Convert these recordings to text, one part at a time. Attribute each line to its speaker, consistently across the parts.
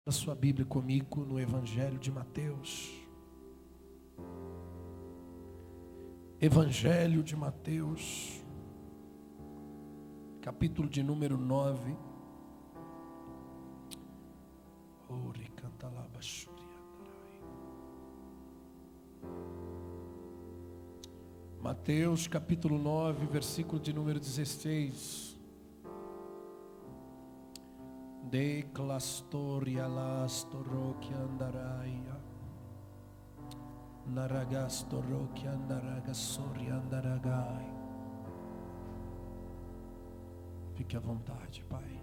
Speaker 1: a sua Bíblia comigo no Evangelho de Mateus. Evangelho de Mateus, capítulo de número 9. Mateus capítulo 9, versículo de número 16. De clastoria lastorokia andaraia. Naragastorokia andaragasoria andaragai. Fique à vontade, Pai.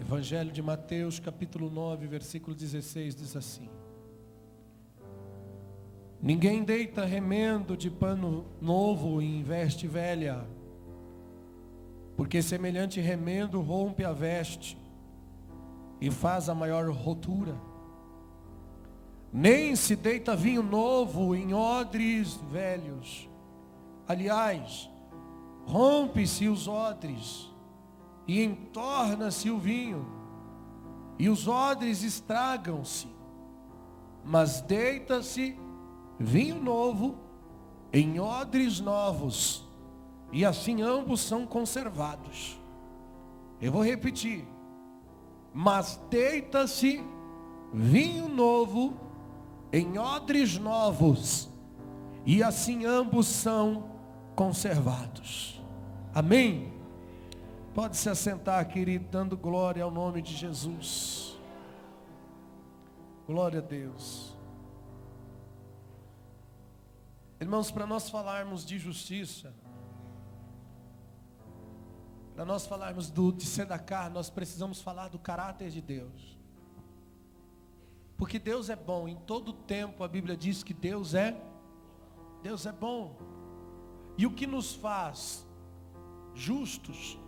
Speaker 1: Evangelho de Mateus capítulo 9, versículo 16 diz assim: ninguém deita remendo de pano novo em veste velha, porque semelhante remendo rompe a veste e faz a maior rotura. Nem se deita vinho novo em odres velhos. Aliás, rompe-se os odres e entorna-se o vinho, e os odres estragam-se. Mas deita-se vinho novo em odres novos, e assim ambos são conservados. Eu vou repetir. Mas deita-se vinho novo em odres novos, e assim ambos são conservados. Amém? Pode se assentar, querido, dando glória ao nome de Jesus. Glória a Deus. Irmãos, para nós falarmos de justiça, para nós falarmos de Sedacar, nós precisamos falar do caráter de Deus. Porque Deus é bom, em todo tempo a Bíblia diz que Deus é bom. E o que nos faz justos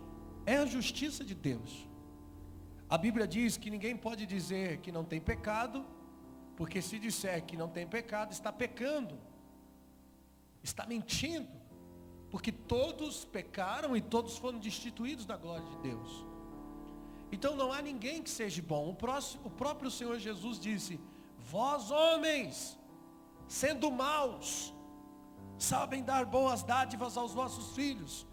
Speaker 1: é a justiça de Deus. A Bíblia diz que ninguém pode dizer que não tem pecado, porque se disser que não tem pecado, está pecando, está mentindo, porque todos pecaram e todos foram destituídos da glória de Deus. Então não há ninguém que seja bom. O próprio Senhor Jesus disse: vós homens, sendo maus, sabem dar boas dádivas aos vossos filhos.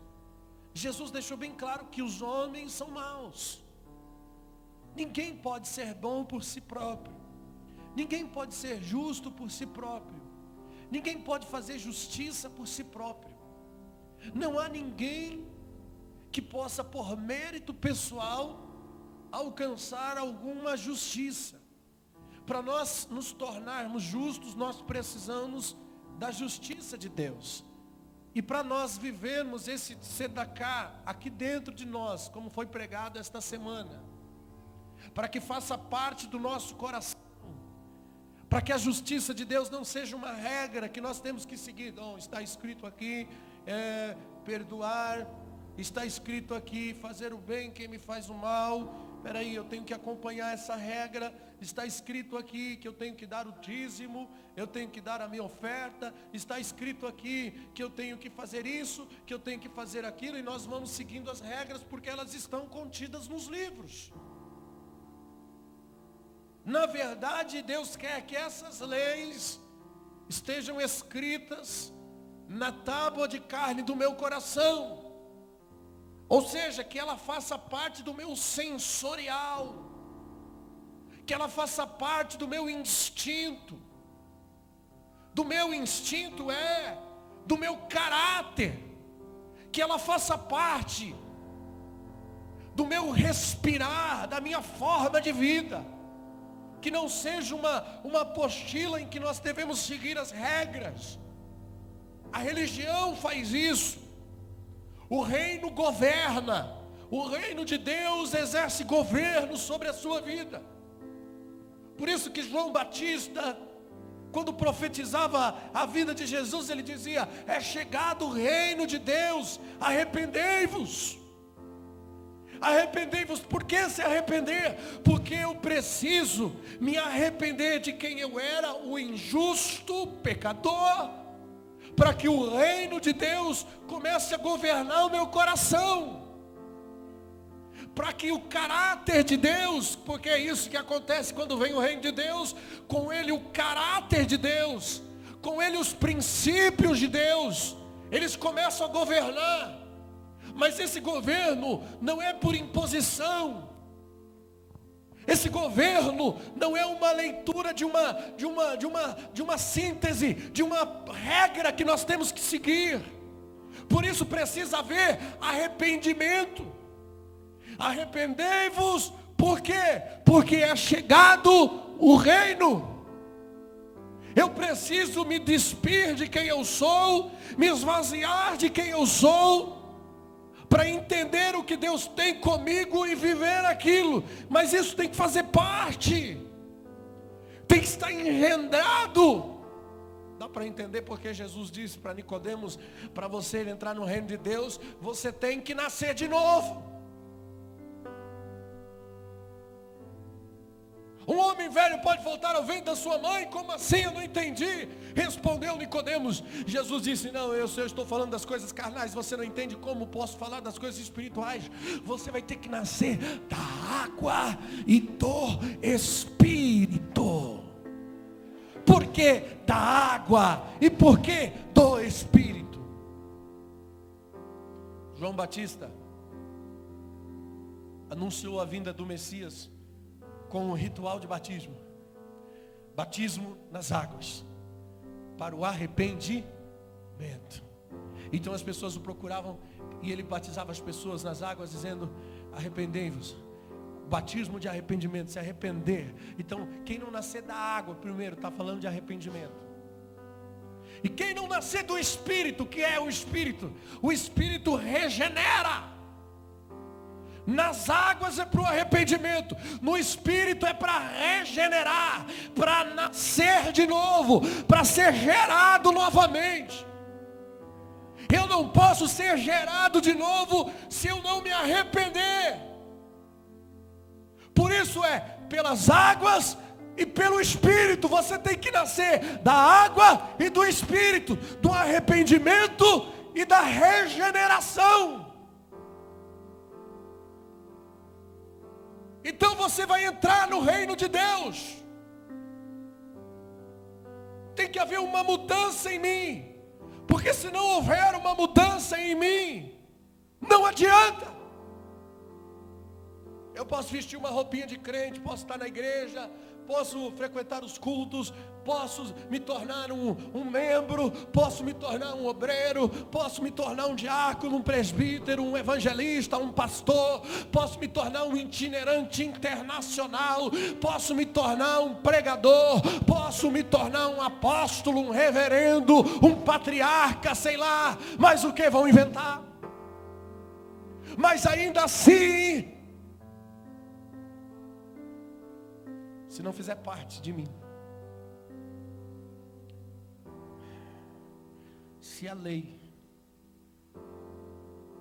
Speaker 1: Jesus deixou bem claro que os homens são maus. Ninguém pode ser bom por si próprio. Ninguém pode ser justo por si próprio. Ninguém pode fazer justiça por si próprio. Não há ninguém que possa, por mérito pessoal, alcançar alguma justiça. Para nós nos tornarmos justos, nós precisamos da justiça de Deus. E para nós vivermos esse Sedacar aqui dentro de nós, como foi pregado esta semana, para que faça parte do nosso coração, para que a justiça de Deus não seja uma regra que nós temos que seguir. Não, está escrito aqui, perdoar, está escrito aqui, fazer o bem quem me faz o mal. Peraí, eu tenho que acompanhar essa regra. Está escrito aqui que eu tenho que dar o dízimo, eu tenho que dar a minha oferta. Está escrito aqui que eu tenho que fazer isso, que eu tenho que fazer aquilo. E nós vamos seguindo as regras porque elas estão contidas nos livros. Na verdade, Deus quer que essas leis estejam escritas na tábua de carne do meu coração. Ou seja, que ela faça parte do meu sensorial, que ela faça parte do meu instinto. Do meu instinto do meu caráter, que ela faça parte do meu respirar, da minha forma de vida. Que não seja uma apostila em que nós devemos seguir as regras. A religião faz isso. O reino governa. O reino de Deus exerce governo sobre a sua vida. Por isso que João Batista, quando profetizava a vida de Jesus, ele dizia: é chegado o reino de Deus, arrependei-vos. Arrependei-vos. Por que se arrepender? Porque eu preciso me arrepender de quem eu era, o injusto, pecador, para que o reino de Deus comece a governar o meu coração. para que o caráter de Deus, porque é isso que acontece quando vem o reino de Deus, com ele o caráter de Deus, com ele os princípios de Deus, eles começam a governar. Mas esse governo não é por imposição. Esse governo não é uma leitura de uma síntese, de uma regra que nós temos que seguir. Por isso precisa haver arrependimento. Arrependei-vos, por quê? Porque é chegado o reino. Eu preciso me despir de quem eu sou, me esvaziar de quem eu sou, para entender o que Deus tem comigo e viver aquilo. Mas isso tem que fazer parte, tem que estar engendrado. Dá para entender porque Jesus disse para Nicodemos, para você entrar no reino de Deus, você tem que nascer de novo. Um homem velho pode voltar ao ventre da sua mãe? Como assim? Eu não entendi. Respondeu Nicodemos. Jesus disse, não, eu estou falando das coisas carnais. Você não entende como posso falar das coisas espirituais. Você vai ter que nascer da água e do Espírito. Por que da água? E por que do Espírito? João Batista anunciou a vinda do Messias com o ritual de batismo. Batismo nas águas, para o arrependimento. Então as pessoas o procuravam e ele batizava as pessoas nas águas dizendo, arrependei-vos. Batismo de arrependimento, se arrepender. Então quem não nascer da água primeiro, está falando de arrependimento. E quem não nascer do Espírito, que é o Espírito regenera. Nas águas é para o arrependimento, no Espírito é para regenerar, para nascer de novo, para ser gerado novamente. Eu não posso ser gerado de novo se eu não me arrepender. Por isso é pelas águas e pelo Espírito. Você tem que nascer da água e do Espírito, do arrependimento e da regeneração. Então você vai entrar no reino de Deus. Tem que haver uma mudança em mim. Porque se não houver uma mudança em mim, não adianta. Eu posso vestir uma roupinha de crente, posso estar na igreja, posso frequentar os cultos, posso me tornar um membro, posso me tornar um obreiro, posso me tornar um diácono, um presbítero, um evangelista, um pastor, posso me tornar um itinerante internacional, posso me tornar um pregador, posso me tornar um apóstolo, um reverendo, um patriarca, sei lá, mas o que vão inventar? Mas ainda assim, se não fizer parte de mim, se a lei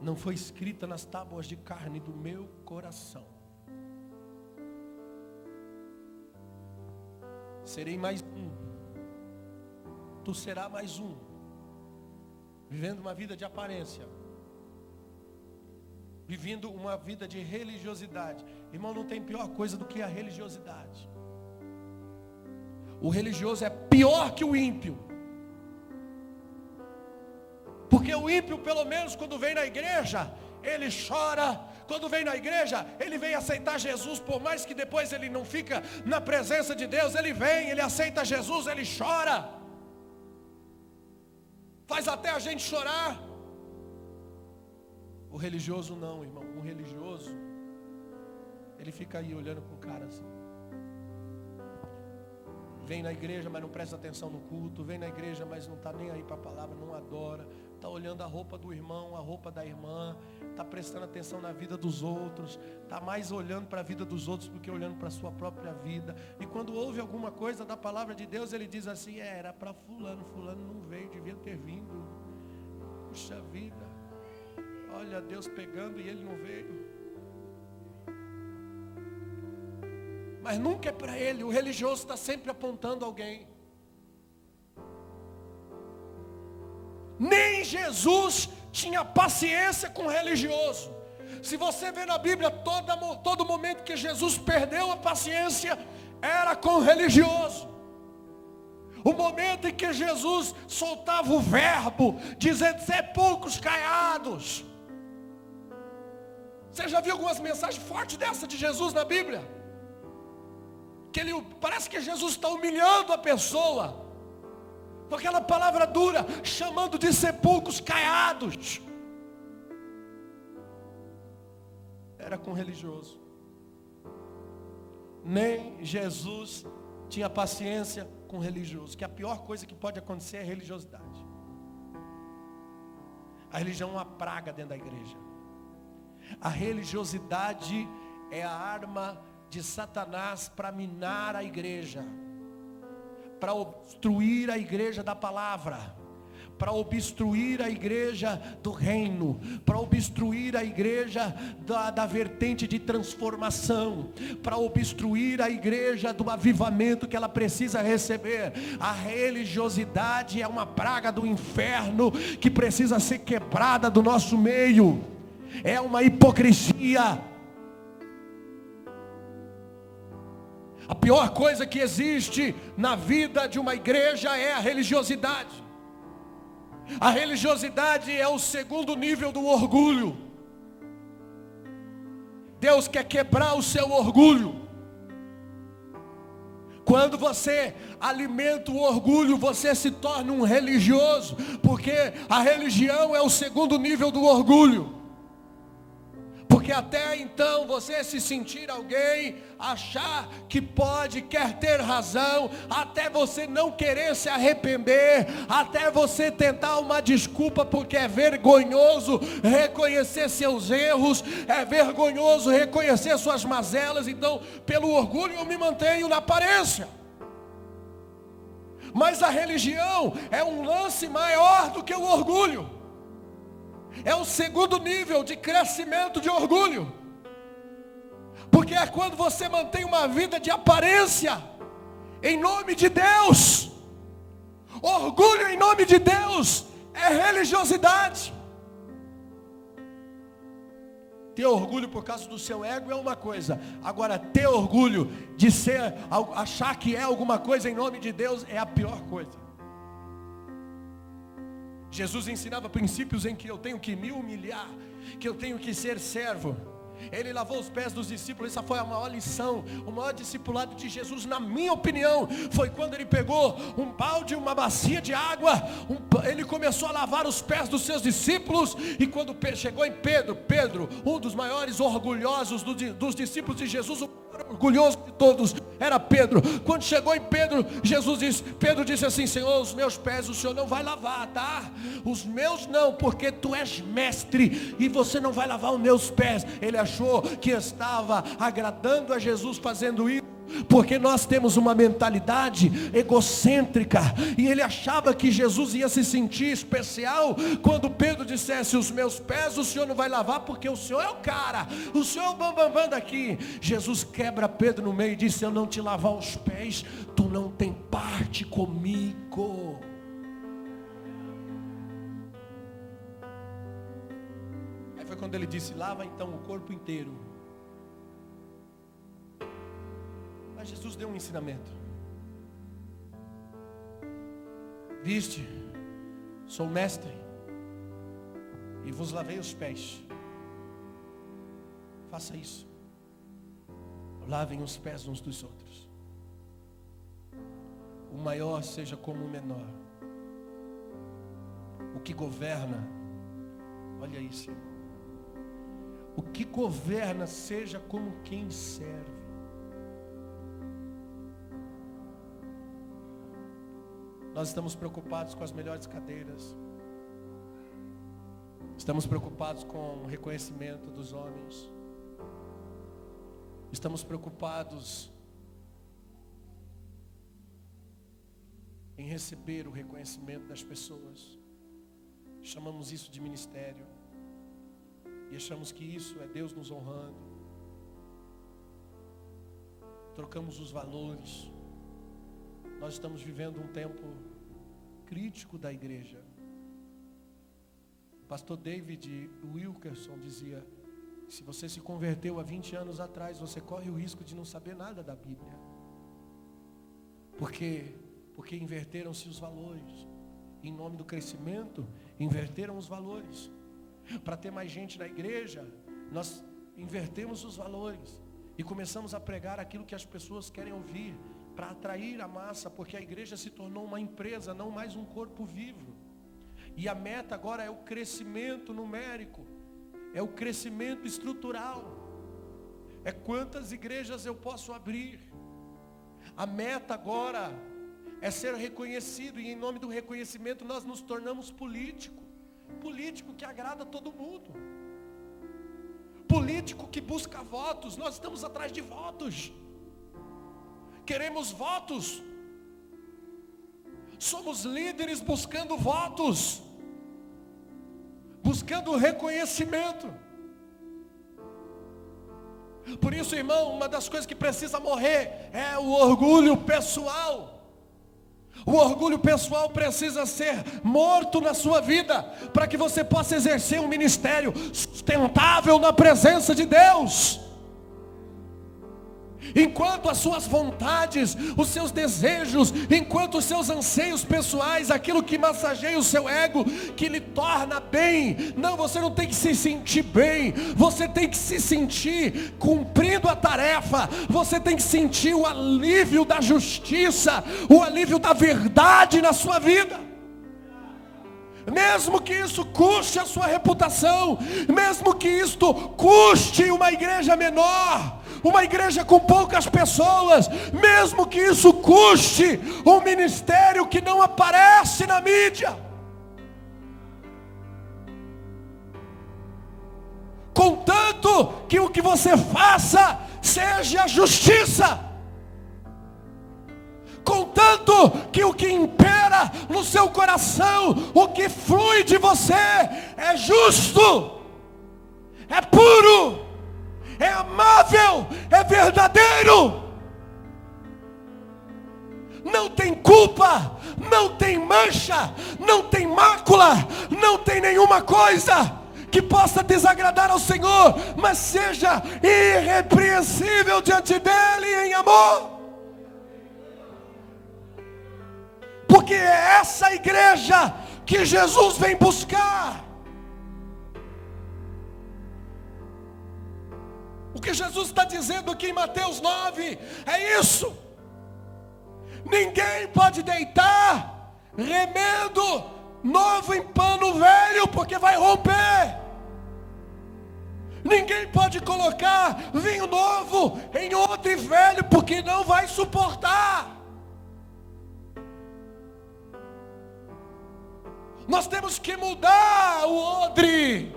Speaker 1: não foi escrita nas tábuas de carne do meu coração, serei mais um, tu serás mais um, vivendo uma vida de aparência, vivendo uma vida de religiosidade. Irmão, não tem pior coisa do que a religiosidade. O religioso é pior que o ímpio. Porque o ímpio, pelo menos quando vem na igreja, ele chora. Quando vem na igreja, ele vem aceitar Jesus. Por mais que depois ele não fica na presença de Deus, ele vem, ele aceita Jesus, ele chora. Faz até a gente chorar. O religioso não, irmão. O religioso, ele fica aí olhando para o cara assim. Vem na igreja, mas não presta atenção no culto. Vem na igreja, mas não está nem aí para a palavra, não adora. Está olhando a roupa do irmão, a roupa da irmã. Está prestando atenção na vida dos outros. Está mais olhando para a vida dos outros do que olhando para a sua própria vida. E quando ouve alguma coisa da palavra de Deus, ele diz assim, era para fulano. Fulano não veio, devia ter vindo. Puxa vida. Olha Deus pegando e ele não veio. Mas nunca é para ele. O religioso está sempre apontando alguém. Nem Jesus tinha paciência com o religioso. se você vê na Bíblia, todo momento que Jesus perdeu a paciência, era com o religioso. O momento em que Jesus soltava o verbo, dizendo sepulcros caiados. Você já viu algumas mensagens fortes dessa de Jesus na Bíblia? Que parece que Jesus está humilhando a pessoa, com aquela palavra dura, chamando de sepulcros caiados. Era com religioso. Nem Jesus tinha paciência com religioso, que a pior coisa que pode acontecer é a religiosidade. A religião é uma praga dentro da igreja. A religiosidade é a arma de Satanás para minar a igreja, para obstruir a igreja da palavra, para obstruir a igreja do reino, para obstruir a igreja da vertente de transformação, para obstruir a igreja do avivamento que ela precisa receber. A religiosidade é uma praga do inferno que precisa ser quebrada do nosso meio. É uma hipocrisia. A pior coisa que existe na vida de uma igreja é a religiosidade. A religiosidade é o segundo nível do orgulho. Deus quer quebrar o seu orgulho. Quando você alimenta o orgulho, você se torna um religioso, porque a religião é o segundo nível do orgulho. Porque até então você se sentir alguém, achar que pode, quer ter razão, até você não querer se arrepender, até você tentar uma desculpa, porque é vergonhoso reconhecer seus erros, é vergonhoso reconhecer suas mazelas. Então, pelo orgulho eu me mantenho na aparência. Mas a religião é um lance maior do que o orgulho. É o segundo nível de crescimento de orgulho. Porque é quando você mantém uma vida de aparência em nome de Deus. Orgulho em nome de Deus é religiosidade. Ter orgulho por causa do seu ego é uma coisa. Agora, ter orgulho de achar que é alguma coisa em nome de Deus é a pior coisa. Jesus ensinava princípios em que eu tenho que me humilhar, que eu tenho que ser servo. Ele lavou os pés dos discípulos. Essa foi a maior lição, o maior discipulado de Jesus, na minha opinião, foi quando ele pegou um balde, uma bacia de água, ele começou a lavar os pés dos seus discípulos. E quando chegou em Pedro, um dos maiores orgulhosos dos discípulos de Jesus, o orgulhoso de todos era Pedro. Quando chegou em Pedro, Pedro disse assim: Senhor, os meus pés o Senhor não vai lavar, tá? Os meus não, porque tu és mestre e você não vai lavar os meus pés. Ele achou que estava agradando a Jesus fazendo isso, porque nós temos uma mentalidade egocêntrica, e ele achava que Jesus ia se sentir especial quando Pedro dissesse: os meus pés o Senhor não vai lavar, porque o Senhor é o cara, o Senhor é o bambambam daqui. Jesus quebra Pedro no meio e diz: se eu não te lavar os pés, tu não tem parte comigo. Aí foi quando ele disse: lava então o corpo inteiro. Mas Jesus deu um ensinamento. Viste, sou mestre e vos lavei os pés. Faça isso. Lavem os pés uns dos outros. O maior seja como o menor. O que governa, olha isso, o que governa seja como quem serve. Nós estamos preocupados com as melhores cadeiras. Estamos preocupados com o reconhecimento dos homens. Estamos preocupados em receber o reconhecimento das pessoas. Chamamos isso de ministério. E achamos que isso é Deus nos honrando. Trocamos os valores. Nós estamos vivendo um tempo crítico da igreja. Pastor David Wilkerson dizia: Se você se converteu há 20 anos atrás, você corre o risco de não saber nada da Bíblia. Porque inverteram-se os valores. Em nome do crescimento, inverteram os valores. Para ter mais gente na igreja, nós invertemos os valores. E começamos a pregar aquilo que as pessoas querem ouvir, para atrair a massa, porque a igreja se tornou uma empresa, não mais um corpo vivo. E a meta agora é o crescimento numérico, é o crescimento estrutural, é quantas igrejas eu posso abrir. A meta agora é ser reconhecido, e em nome do reconhecimento nós nos tornamos político que agrada todo mundo, político que busca votos. Nós estamos atrás de votos, queremos votos, somos líderes buscando votos, buscando reconhecimento. Por isso, irmão, uma das coisas que precisa morrer é o orgulho pessoal. O orgulho pessoal precisa ser morto na sua vida, para que você possa exercer um ministério sustentável na presença de Deus. Enquanto as suas vontades, os seus desejos, enquanto os seus anseios pessoais, aquilo que massageia o seu ego, que lhe torna bem, não, você não tem que se sentir bem, você tem que se sentir cumprindo a tarefa, você tem que sentir o alívio da justiça, o alívio da verdade na sua vida. Mesmo que isso custe a sua reputação, mesmo que isto custe uma igreja menor, uma igreja com poucas pessoas, mesmo que isso custe um ministério que não aparece na mídia, contanto que o que você faça seja justiça, contanto que o que impera no seu coração, o que flui de você é justo, é puro, é amável, é verdadeiro, não tem culpa, não tem mancha, não tem mácula, não tem nenhuma coisa que possa desagradar ao Senhor, mas seja irrepreensível diante dele em amor. Porque é essa igreja que Jesus vem buscar. O que Jesus está dizendo aqui em Mateus 9 é isso. Ninguém pode deitar remendo novo em pano velho, porque vai romper. Ninguém pode colocar vinho novo em odre velho, porque não vai suportar. Nós temos que mudar o odre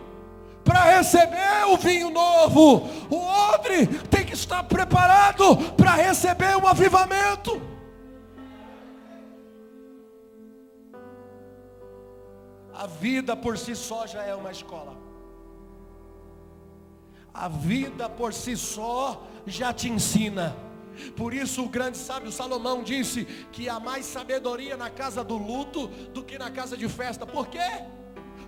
Speaker 1: para receber o vinho novo. O odre tem que estar preparado para receber um avivamento. A vida por si só já é uma escola. A vida por si só já te ensina. Por isso o grande sábio Salomão disse que há mais sabedoria na casa do luto do que na casa de festa. Por quê?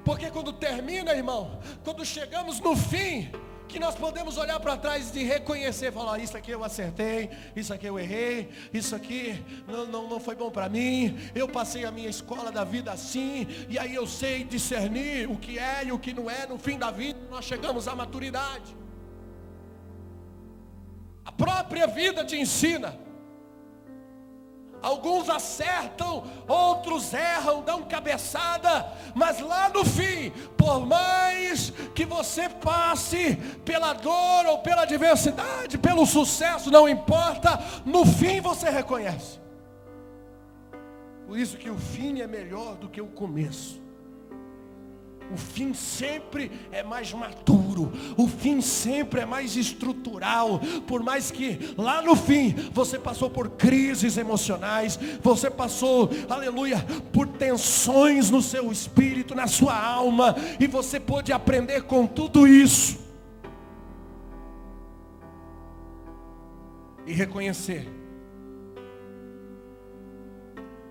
Speaker 1: Porque quando termina, irmão, quando chegamos no fim, que nós podemos olhar para trás e reconhecer, falar, isso aqui eu acertei, isso aqui eu errei, isso aqui não foi bom para mim, eu passei a minha escola da vida assim, e aí eu sei discernir o que é e o que não é. No fim da vida nós chegamos à maturidade. A própria vida te ensina. Alguns acertam, outros erram, dão cabeçada, mas lá no fim, por mais que você passe pela dor ou pela adversidade, pelo sucesso, não importa, no fim você reconhece. Por isso que o fim é melhor do que o começo. O fim sempre é mais maturo, o fim sempre é mais estrutural. Por mais que lá no fim você passou por crises emocionais, você passou, aleluia, por tensões no seu espírito, na sua alma, e você pôde aprender com tudo isso e reconhecer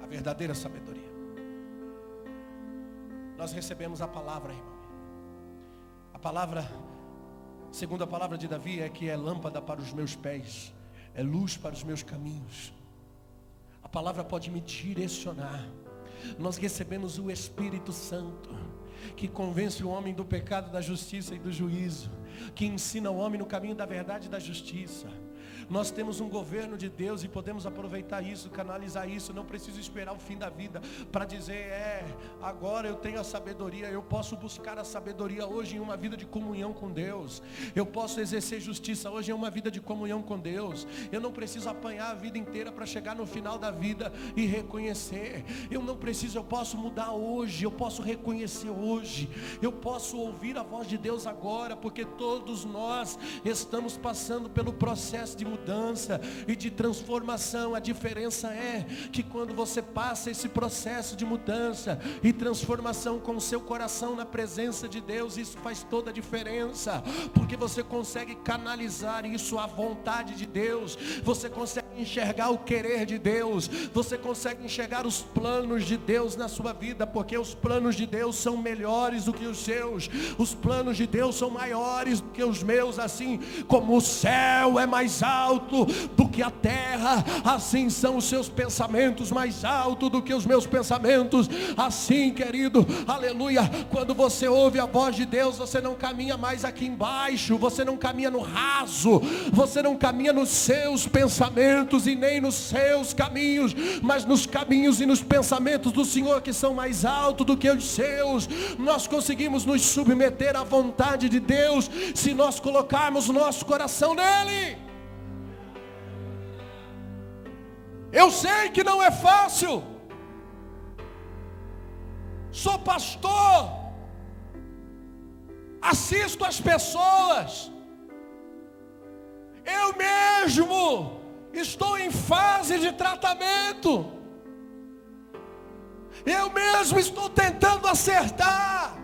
Speaker 1: a verdadeira sabedoria. Nós recebemos a palavra, irmão. A palavra Segundo a palavra de Davi, é que é lâmpada para os meus pés, é luz para os meus caminhos. A palavra pode me direcionar. Nós recebemos o Espírito Santo, que convence o homem do pecado, da justiça e do juízo, que ensina o homem no caminho da verdade e da justiça. Nós temos um governo de Deus e podemos aproveitar isso, canalizar isso. Não preciso esperar o fim da vida para dizer, agora eu tenho a sabedoria. Eu posso buscar a sabedoria hoje em uma vida de comunhão com Deus. Eu posso exercer justiça hoje em uma vida de comunhão com Deus. Eu não preciso apanhar a vida inteira para chegar no final da vida e reconhecer. Eu não preciso, eu posso mudar hoje. Eu posso reconhecer hoje. Eu posso ouvir a voz de Deus agora, porque todos nós estamos passando pelo processo de mudança e de transformação. A diferença é que quando você passa esse processo de mudança e transformação com o seu coração na presença de Deus, isso faz toda a diferença, porque você consegue canalizar isso à vontade de Deus, você consegue enxergar o querer de Deus, você consegue enxergar os planos de Deus na sua vida, porque os planos de Deus são melhores do que os seus, os planos de Deus são maiores do que os meus. Assim como o céu é mais alto do que a terra, assim são os seus pensamentos mais altos do que os meus pensamentos. Assim, querido, aleluia, quando você ouve a voz de Deus, você não caminha mais aqui embaixo, você não caminha no raso, você não caminha nos seus pensamentos e nem nos seus caminhos, mas nos caminhos e nos pensamentos do Senhor, que são mais altos do que os seus. Nós conseguimos nos submeter à vontade de Deus se nós colocarmos o nosso coração nele. Eu sei que não é fácil. Sou pastor, assisto as pessoas, eu mesmo estou em fase de tratamento, eu mesmo estou tentando acertar,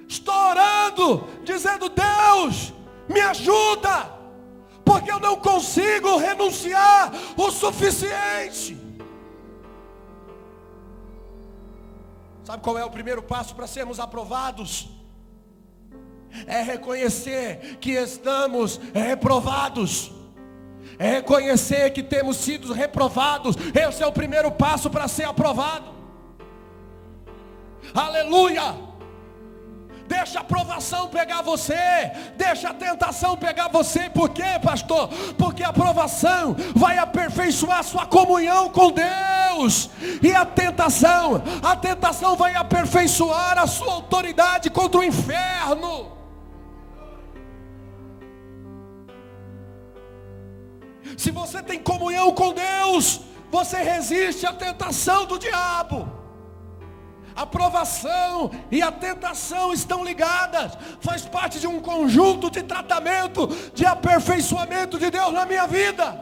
Speaker 1: estou orando, dizendo: Deus, me ajuda, porque eu não consigo renunciar o suficiente. Sabe qual é o primeiro passo para sermos aprovados? É reconhecer que estamos reprovados. É reconhecer que temos sido reprovados. Esse é o primeiro passo para ser aprovado. Aleluia! Deixa a aprovação pegar você, deixa a tentação pegar você. Por quê, pastor? Porque a aprovação vai aperfeiçoar sua comunhão com Deus. E a tentação vai aperfeiçoar a sua autoridade contra o inferno. Se você tem comunhão com Deus, você resiste à tentação do diabo. A aprovação e a tentação estão ligadas, faz parte de um conjunto de tratamento, de aperfeiçoamento de Deus na minha vida.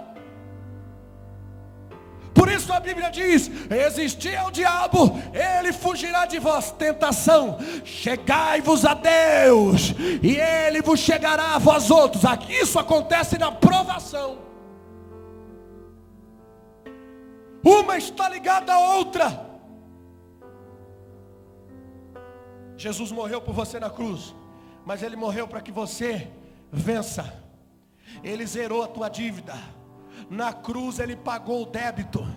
Speaker 1: Por isso a Bíblia diz: resistir ao diabo, ele fugirá de vós. Tentação, chegai-vos a Deus, e ele vos chegará a vós outros. Aqui isso acontece na provação. Uma está ligada à outra. Jesus morreu por você na cruz, mas Ele morreu para que você vença. Ele zerou a tua dívida. Na cruz Ele pagou o débito.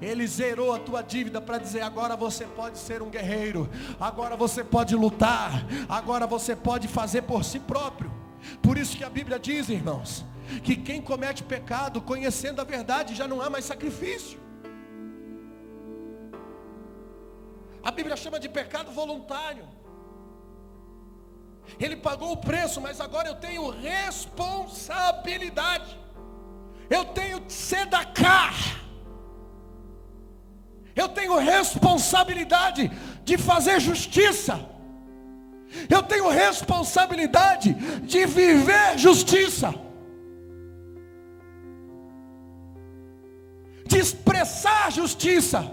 Speaker 1: Ele zerou a tua dívida para dizer: agora você pode ser um guerreiro, agora você pode lutar, agora você pode fazer por si próprio. Por isso que a Bíblia diz, irmãos, que quem comete pecado, conhecendo a verdade, já não há mais sacrifício. A Bíblia chama de pecado voluntário. Ele pagou o preço, mas agora eu tenho responsabilidade. Eu tenho tzedakah. Eu tenho responsabilidade de fazer justiça. Eu tenho responsabilidade de viver justiça, de expressar justiça.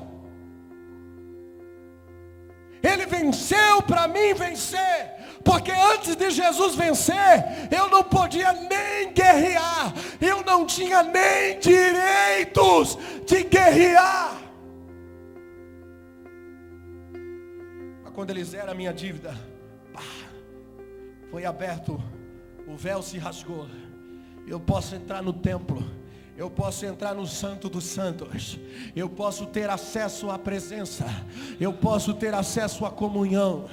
Speaker 1: Ele venceu para mim vencer. Porque antes de Jesus vencer, eu não podia nem guerrear. Eu não tinha nem direitos de guerrear. Mas quando Ele zera a minha dívida, foi aberto o véu se rasgou. Eu posso entrar no templo. Eu posso entrar no Santo dos Santos. Eu posso ter acesso à presença. Eu posso ter acesso à comunhão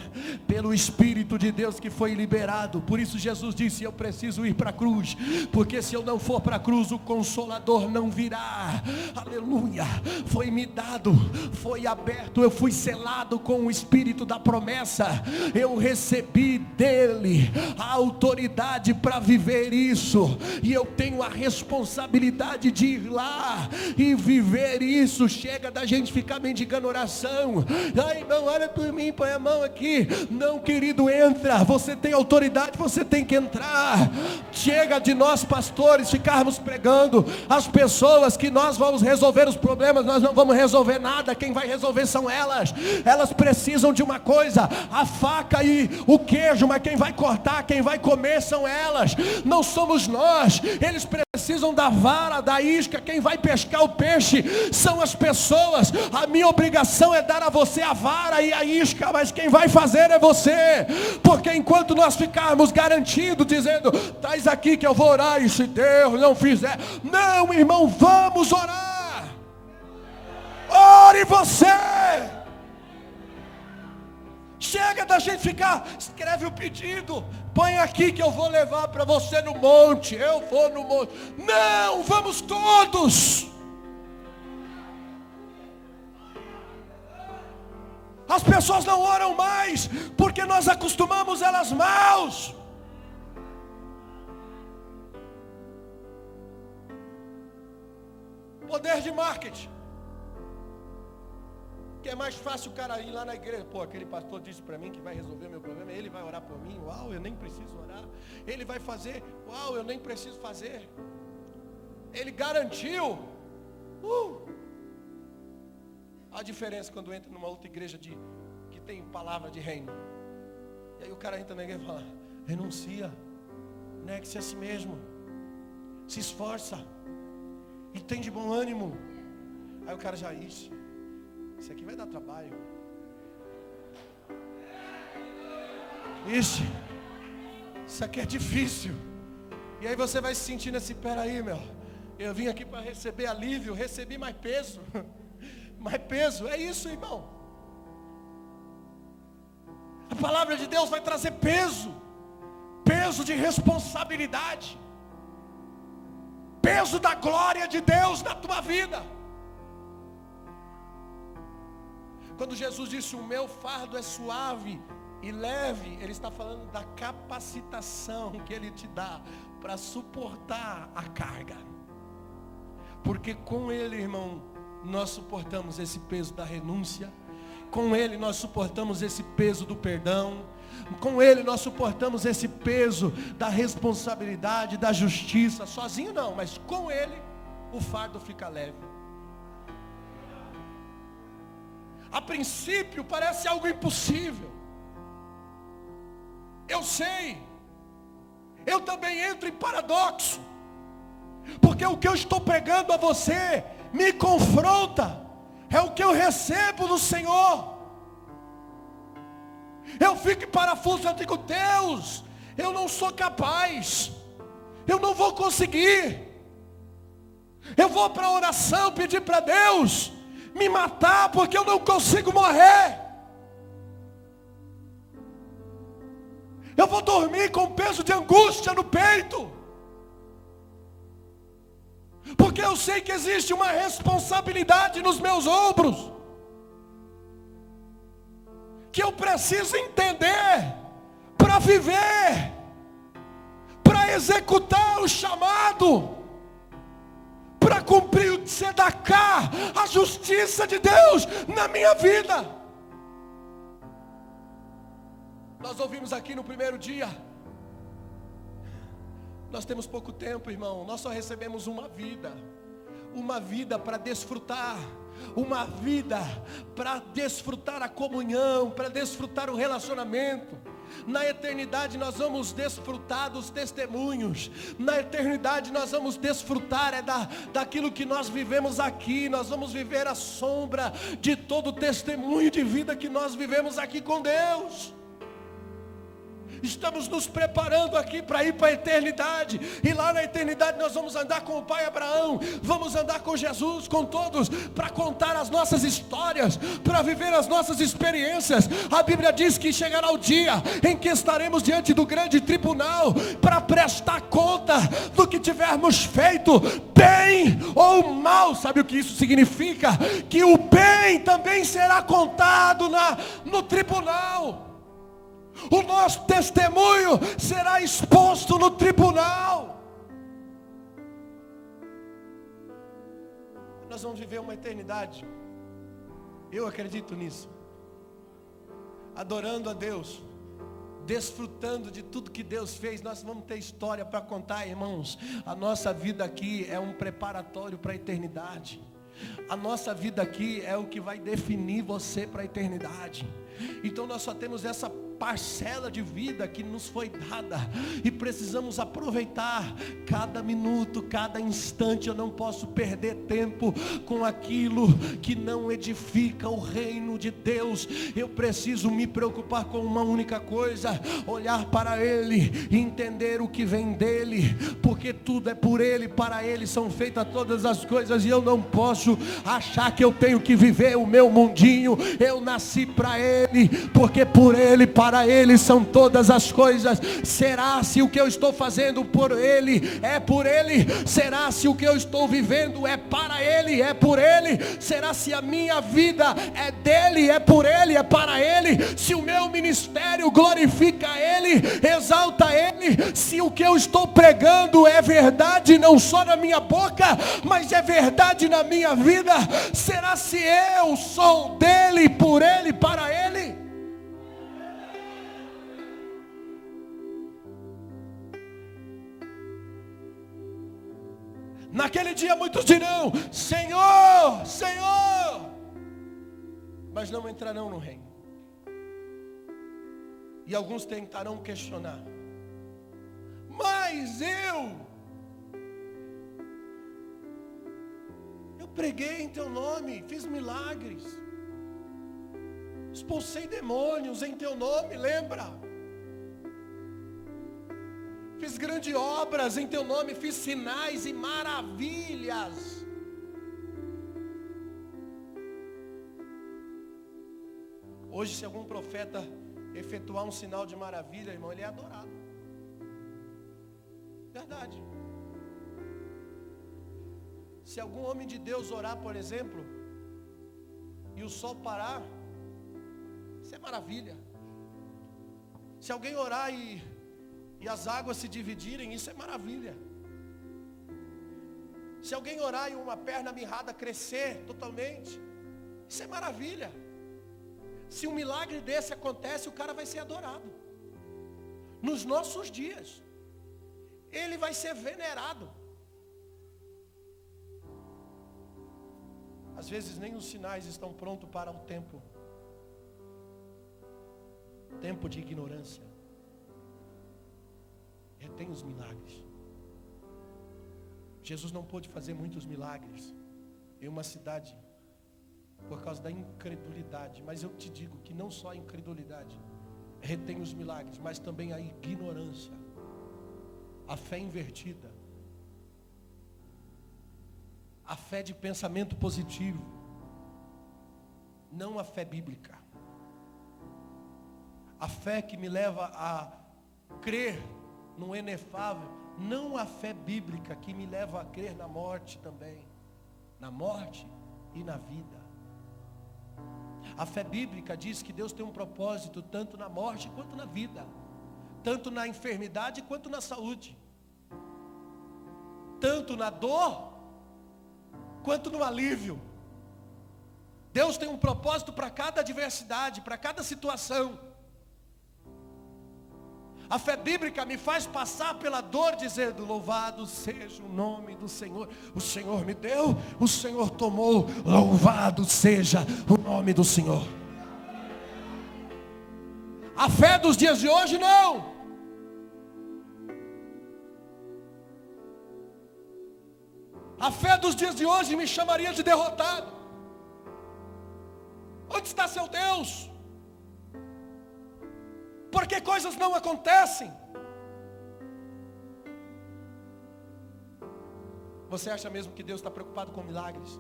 Speaker 1: pelo Espírito de Deus que foi liberado. Por isso Jesus disse: eu preciso ir para a cruz, porque se eu não for para a cruz, o Consolador não virá. Aleluia. Foi me dado, foi aberto. Eu fui selado com o Espírito da promessa. Eu recebi dele a autoridade para viver isso. E eu tenho a responsabilidade de ir lá e viver isso. Chega da gente ficar mendigando oração. Ai, irmão, olha por mim, põe a mão aqui. Não, querido, entra. Você tem autoridade, você tem que entrar. Chega de nós pastores ficarmos pregando as pessoas que nós vamos resolver os problemas. Nós não vamos resolver nada. Quem vai resolver são elas. Elas precisam de uma coisa: a faca e o queijo, mas quem vai cortar, quem vai comer são elas, não somos nós. Eles precisam da vara, da isca. Quem vai pescar o peixe são as pessoas. A minha obrigação é dar a você a vara e a isca, mas quem vai fazer é você. Porque enquanto nós ficarmos garantidos, dizendo: traz aqui que eu vou orar, e se Deus não fizer, não, irmão, vamos orar. Ore você. Chega da gente ficar, escreve o pedido, põe aqui que eu vou levar para você no monte. Eu vou no monte. Não, vamos todos. As pessoas não oram mais, porque nós acostumamos elas maus. Poder de marketing. Que é mais fácil o cara ir lá na igreja. Pô, aquele pastor disse para mim que vai resolver o meu problema. Ele vai orar por mim. Uau, eu nem preciso orar. Ele vai fazer. Uau, eu nem preciso fazer. Ele garantiu. A diferença quando entra numa outra igreja que tem palavra de reino. E aí o cara entra na igreja e fala: renuncia, negue-se a si mesmo, se esforça e tem de bom ânimo. Aí o cara já isso aqui vai dar trabalho. Isso aqui é difícil. E aí você vai se sentindo assim: peraí, meu, eu vim aqui para receber alívio, recebi mais peso. Mais peso, é isso, irmão. A palavra de Deus vai trazer peso. Peso de responsabilidade. Peso da glória de Deus na tua vida. Quando Jesus disse: o meu fardo é suave e leve, Ele está falando da capacitação que Ele te dá para suportar a carga. Porque com Ele, irmão, nós suportamos esse peso da renúncia. Com Ele nós suportamos esse peso do perdão. Com Ele nós suportamos esse peso da responsabilidade, da justiça. Sozinho não, mas com Ele o fardo fica leve. A princípio parece algo impossível. Eu sei. Eu também entro em paradoxo. Porque o que eu estou pregando a você me confronta. É o que eu recebo do Senhor. Eu fico em parafuso, eu digo: Deus, eu não sou capaz. Eu não vou conseguir. Eu vou para a oração pedir para Deus me matar, porque eu não consigo morrer. Eu vou dormir com peso de angústia no peito, porque eu sei que existe uma responsabilidade nos meus ombros, que eu preciso entender para viver, para executar o chamado, para cumprir o tzedaká, a justiça de Deus na minha vida. Nós ouvimos aqui no primeiro dia. Nós temos pouco tempo, irmão. Nós só recebemos uma vida para desfrutar, uma vida para desfrutar a comunhão, para desfrutar o relacionamento. Na eternidade nós vamos desfrutar dos testemunhos. Na eternidade nós vamos desfrutar daquilo que nós vivemos aqui. Nós vamos viver a sombra de todo o testemunho de vida que nós vivemos aqui com Deus. Estamos nos preparando aqui para ir para a eternidade. E lá na eternidade nós vamos andar com o pai Abraão. Vamos andar com Jesus, com todos, para contar as nossas histórias, para viver as nossas experiências. A Bíblia diz que chegará o dia em que estaremos diante do grande tribunal, para prestar conta do que tivermos feito, bem ou mal. Sabe o que isso significa? Que o bem também será contado no tribunal. O nosso testemunho será exposto no tribunal. Nós vamos viver uma eternidade. Eu acredito nisso. Adorando a Deus, desfrutando de tudo que Deus fez. Nós vamos ter história para contar, irmãos. A nossa vida aqui é um preparatório para a eternidade. A nossa vida aqui é o que vai definir você para a eternidade. Então nós só temos essa parcela de vida que nos foi dada, e precisamos aproveitar cada minuto, cada instante. Eu não posso perder tempo com aquilo que não edifica o reino de Deus. Eu preciso me preocupar com uma única coisa: olhar para Ele e entender o que vem dEle, porque tudo é por Ele, para Ele são feitas todas as coisas, e eu não posso achar que eu tenho que viver o meu mundinho. Eu nasci para Ele, porque por Ele, para Ele são todas as coisas. Será se o que eu estou fazendo por Ele é por Ele? Será se o que eu estou vivendo é para Ele, é por Ele? Será se a minha vida é dEle, é por Ele, é para Ele? Se o meu ministério glorifica Ele, exalta Ele? Se o que eu estou pregando é verdade, não só na minha boca, mas é verdade na minha vida? Será se eu sou dEle, por Ele, para Ele? Naquele dia muitos dirão: Senhor, Senhor, mas não entrarão no reino. E alguns tentarão questionar: mas eu preguei em teu nome, fiz milagres, expulsei demônios em teu nome, lembra? Fiz grandes obras em teu nome, fiz sinais e maravilhas. Hoje, se algum profeta efetuar um sinal de maravilha, irmão, ele é adorado. Verdade. Se algum homem de Deus orar, por exemplo, e o sol parar, isso é maravilha. Se alguém orar e as águas se dividirem, isso é maravilha. Se alguém orar e uma perna mirrada crescer totalmente, isso é maravilha. Se um milagre desse acontece, o cara vai ser adorado. Nos nossos dias, ele vai ser venerado. Às vezes nem os sinais estão prontos para o tempo de ignorância. Retém os milagres. Jesus não pôde fazer muitos milagres em uma cidade por causa da incredulidade. Mas eu te digo que não só a incredulidade retém os milagres, mas também a ignorância, a fé invertida, a fé de pensamento positivo, não a fé bíblica. A fé que me leva a crer no inefável, não a fé bíblica que me leva a crer na morte também, na morte e na vida. A fé bíblica diz que Deus tem um propósito tanto na morte quanto na vida, tanto na enfermidade quanto na saúde, tanto na dor quanto no alívio. Deus tem um propósito para cada adversidade, para cada situação. A fé bíblica me faz passar pela dor dizendo: louvado seja o nome do Senhor. O Senhor me deu, o Senhor tomou, louvado seja o nome do Senhor. A fé dos dias de hoje não. A fé dos dias de hoje me chamaria de derrotado. Onde está seu Deus? Por que coisas não acontecem? Você acha mesmo que Deus está preocupado com milagres?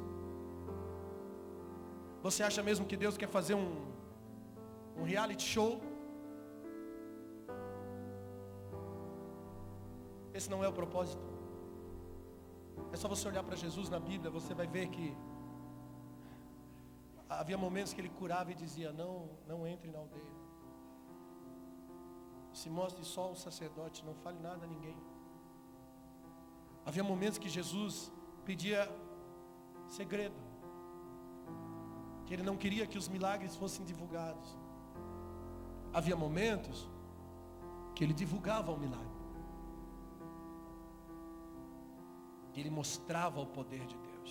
Speaker 1: Você acha mesmo que Deus quer fazer um reality show? Esse não é o propósito. É só você olhar para Jesus na Bíblia, você vai ver que havia momentos que ele curava e dizia: não entre na aldeia. Se mostre só o sacerdote, não fale nada a ninguém. Havia momentos que Jesus pedia segredo, que ele não queria que os milagres fossem divulgados. Havia momentos que ele divulgava o milagre, que ele mostrava o poder de Deus.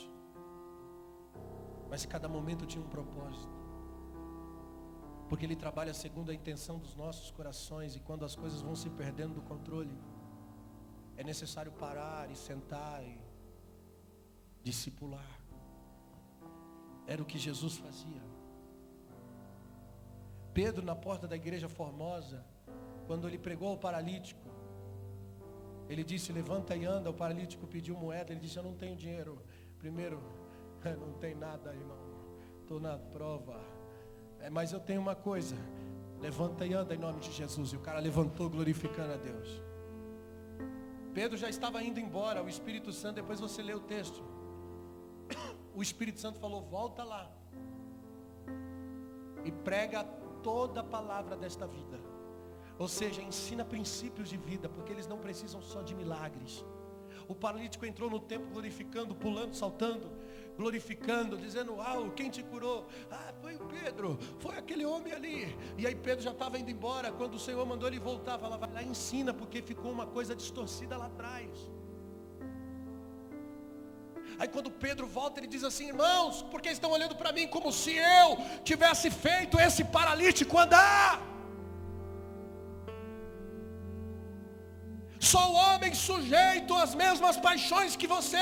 Speaker 1: Mas cada momento tinha um propósito, porque ele trabalha segundo a intenção dos nossos corações. E quando as coisas vão se perdendo do controle, é necessário parar e sentar e discipular. Era o que Jesus fazia. Pedro, na porta da igreja Formosa, quando ele pregou ao paralítico, ele disse: levanta e anda. O paralítico pediu moeda, ele disse: eu não tenho dinheiro. Primeiro, não tem nada, irmão, estou na prova, mas eu tenho uma coisa: levanta e anda em nome de Jesus. E o cara levantou, glorificando a Deus. Pedro já estava indo embora. O Espírito Santo, depois você lê o texto, o Espírito Santo falou: volta lá e prega toda a palavra desta vida. Ou seja, ensina princípios de vida, porque eles não precisam só de milagres. O paralítico entrou no templo glorificando, pulando, saltando, glorificando, dizendo: uau, quem te curou? Ah, foi o Pedro, foi aquele homem ali. E aí Pedro já estava indo embora, quando o Senhor mandou ele voltar, falava: vai lá e ensina, porque ficou uma coisa distorcida lá atrás. Aí quando Pedro volta, ele diz assim: irmãos, por que estão olhando para mim como se eu tivesse feito esse paralítico andar? Sou homem sujeito às mesmas paixões que você.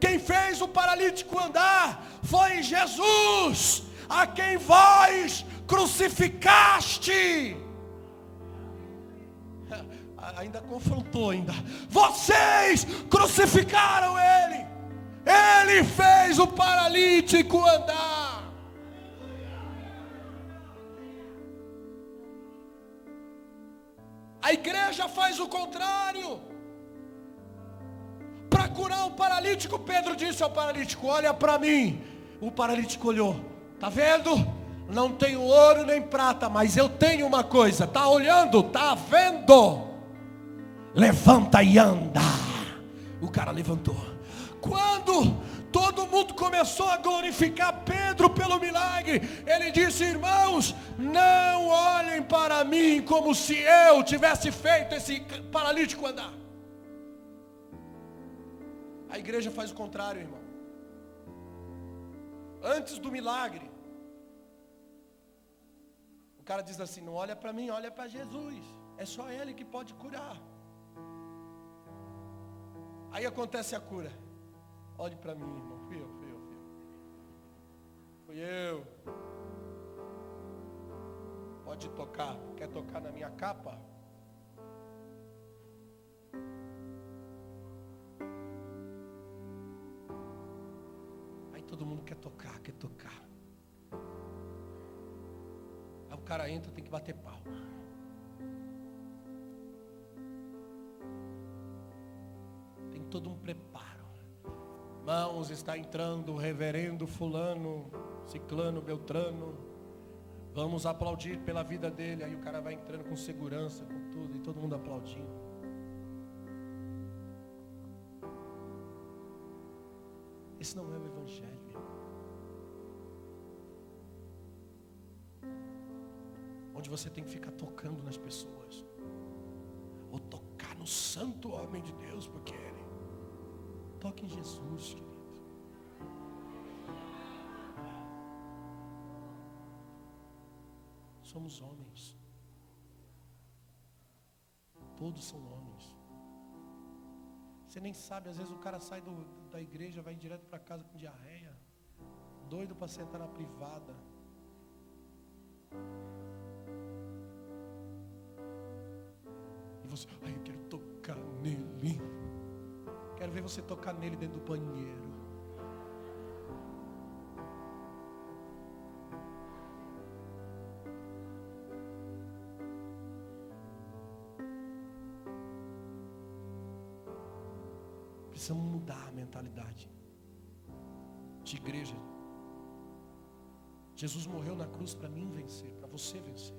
Speaker 1: Quem fez o paralítico andar foi Jesus, a quem vós crucificaste. Ainda confrontou ainda. Vocês crucificaram ele. Ele fez o paralítico andar. A igreja faz o contrário. Para curar o paralítico, Pedro disse ao paralítico: olha para mim. O paralítico olhou: tá vendo? Não tenho ouro nem prata, mas eu tenho uma coisa. Tá olhando? Tá vendo? Levanta e anda. O cara levantou. Quando todo mundo começou a glorificar Pedro pelo milagre, ele disse: irmãos, não olhem para mim como se eu tivesse feito esse paralítico andar. A igreja faz o contrário, irmão. Antes do milagre, o cara diz assim: não olha para mim, olha para Jesus. É só Ele que pode curar. Aí acontece a cura. Olhe para mim, irmão. Fui eu. Pode tocar. Quer tocar na minha capa? Aí todo mundo quer tocar. Aí o cara entra, tem que bater palma. Tem todo um preparo. Irmãos, está entrando o reverendo fulano, ciclano, beltrano. Vamos aplaudir pela vida dele. Aí o cara vai entrando com segurança, com tudo, e todo mundo aplaudindo. Esse não é o evangelho, irmão. Onde você tem que ficar tocando nas pessoas, ou tocar no santo homem de Deus, porque ele toque em Jesus, querido. Somos homens. Todos são homens. Você nem sabe, às vezes o cara sai da igreja, vai direto para casa com diarreia, doido para sentar na privada. você, ai, eu quero tocar nele. Quero ver você tocar nele dentro do banheiro. Precisamos mudar a mentalidade de igreja. Jesus morreu na cruz para mim vencer, para você vencer.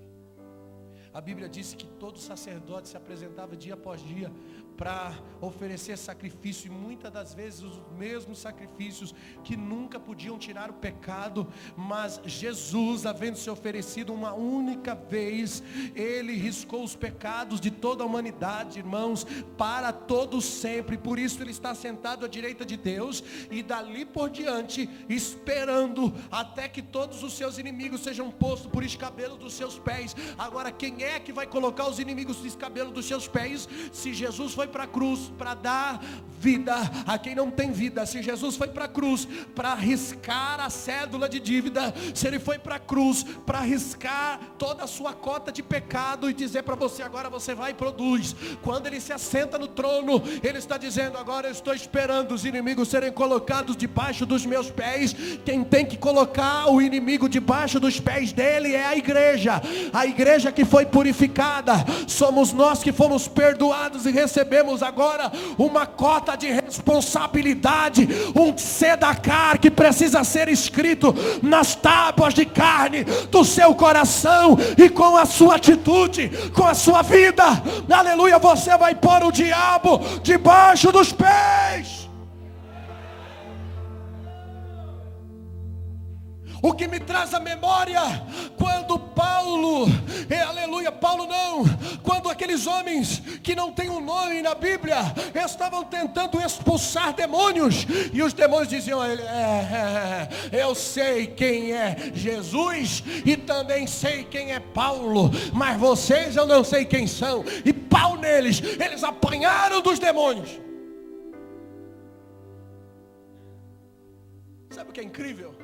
Speaker 1: A Bíblia diz que todo sacerdote se apresentava dia após dia para oferecer sacrifício, e muitas das vezes os mesmos sacrifícios que nunca podiam tirar o pecado, mas Jesus, havendo se oferecido uma única vez, ele riscou os pecados de toda a humanidade, irmãos, para todos sempre. Por isso ele está sentado à direita de Deus, e dali por diante esperando até que todos os seus inimigos sejam postos por escabelo dos seus pés. Agora, quem é que vai colocar os inimigos por escabelo dos seus pés? Se Jesus foi para a cruz para dar vida a quem não tem vida, se Jesus foi para a cruz para riscar a cédula de dívida, se ele foi para a cruz para riscar toda a sua cota de pecado e dizer para você, agora você vai e produz. Quando ele se assenta no trono, ele está dizendo, agora eu estou esperando os inimigos serem colocados debaixo dos meus pés. Quem tem que colocar o inimigo debaixo dos pés dele é a igreja que foi purificada. Somos nós que fomos perdoados e recebemos agora uma cota de responsabilidade, um tzedaká que precisa ser escrito nas tábuas de carne do seu coração, e com a sua atitude, com a sua vida, aleluia, você vai pôr o diabo debaixo dos pés. O que me traz à memória, quando Paulo não, quando aqueles homens que não têm um nome na Bíblia, estavam tentando expulsar demônios, e os demônios diziam a ele, eu sei quem é Jesus, e também sei quem é Paulo, mas vocês eu não sei quem são, e pau neles, eles apanharam dos demônios. Sabe o que é incrível?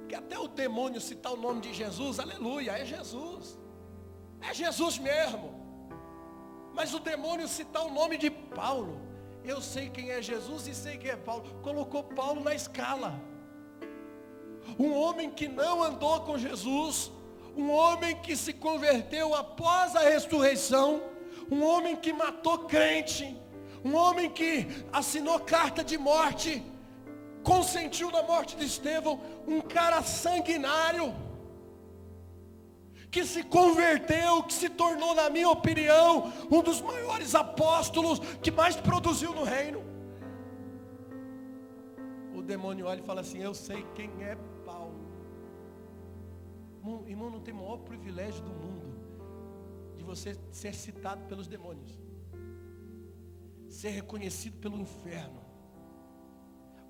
Speaker 1: Que até o demônio citar o nome de Jesus, aleluia, é Jesus mesmo. Mas o demônio citar o nome de Paulo, eu sei quem é Jesus e sei quem é Paulo, colocou Paulo na escala. Um homem que não andou com Jesus, um homem que se converteu após a ressurreição, um homem que matou crente, um homem que assinou carta de morte, consentiu na morte de Estevão, um cara sanguinário, que se converteu, que se tornou, na minha opinião, um dos maiores apóstolos que mais produziu no reino. O demônio olha e fala assim, eu sei quem é Paulo. Irmão, não tem o maior privilégio do mundo de você ser citado pelos demônios, ser reconhecido pelo inferno.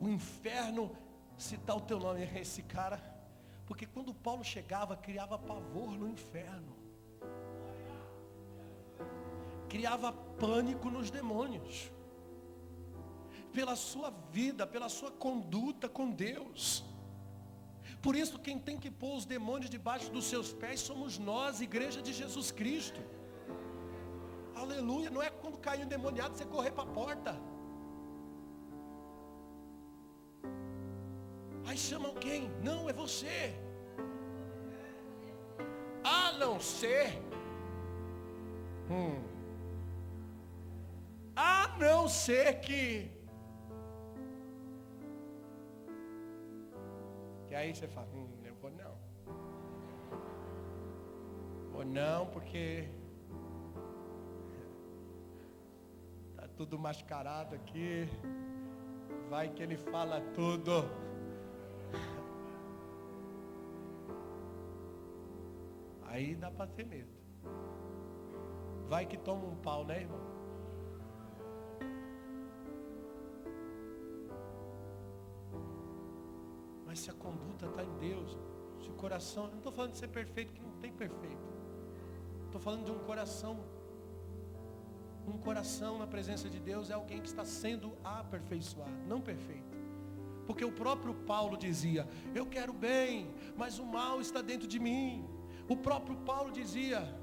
Speaker 1: O inferno citar o teu nome, esse cara, porque quando Paulo chegava, criava pavor no inferno, criava pânico nos demônios, pela sua vida, pela sua conduta com Deus. Por isso quem tem que pôr os demônios debaixo dos seus pés somos nós, igreja de Jesus Cristo. Aleluia, não é quando cai um endemoniado você correr para a porta. Aí chamam quem? Não, é você. A não ser. A não ser que aí você fala, eu vou não. Vou não, porque tá tudo mascarado aqui. Vai que ele fala tudo. Aí dá para ter medo. Vai que toma um pau, né, irmão? Mas se a conduta está em Deus, se o coração, eu não estou falando de ser perfeito, que não tem perfeito. Estou falando de um coração. Um coração na presença de Deus é alguém que está sendo aperfeiçoado, não perfeito. Porque o próprio Paulo dizia, eu quero bem, mas o mal está dentro de mim. O próprio Paulo dizia,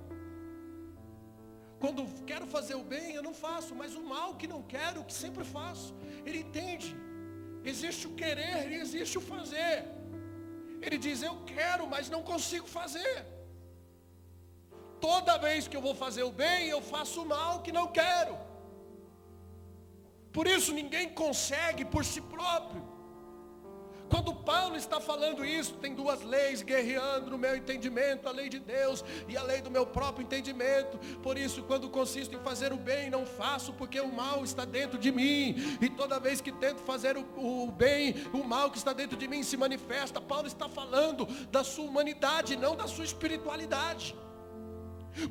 Speaker 1: Quando quero fazer o bem, eu não faço, mas o mal que não quero, que sempre faço. Ele entende. Existe o querer e existe o fazer. Ele diz, eu quero, mas não consigo fazer. Toda vez que eu vou fazer o bem, eu faço o mal que não quero. Por isso ninguém consegue por si próprio. Quando Paulo está falando isso, tem duas leis guerreando no meu entendimento, a lei de Deus e a lei do meu próprio entendimento. Por isso, quando consisto em fazer o bem, não faço, porque o mal está dentro de mim. E toda vez que tento fazer o bem, o mal que está dentro de mim se manifesta. Paulo está falando da sua humanidade, não da sua espiritualidade.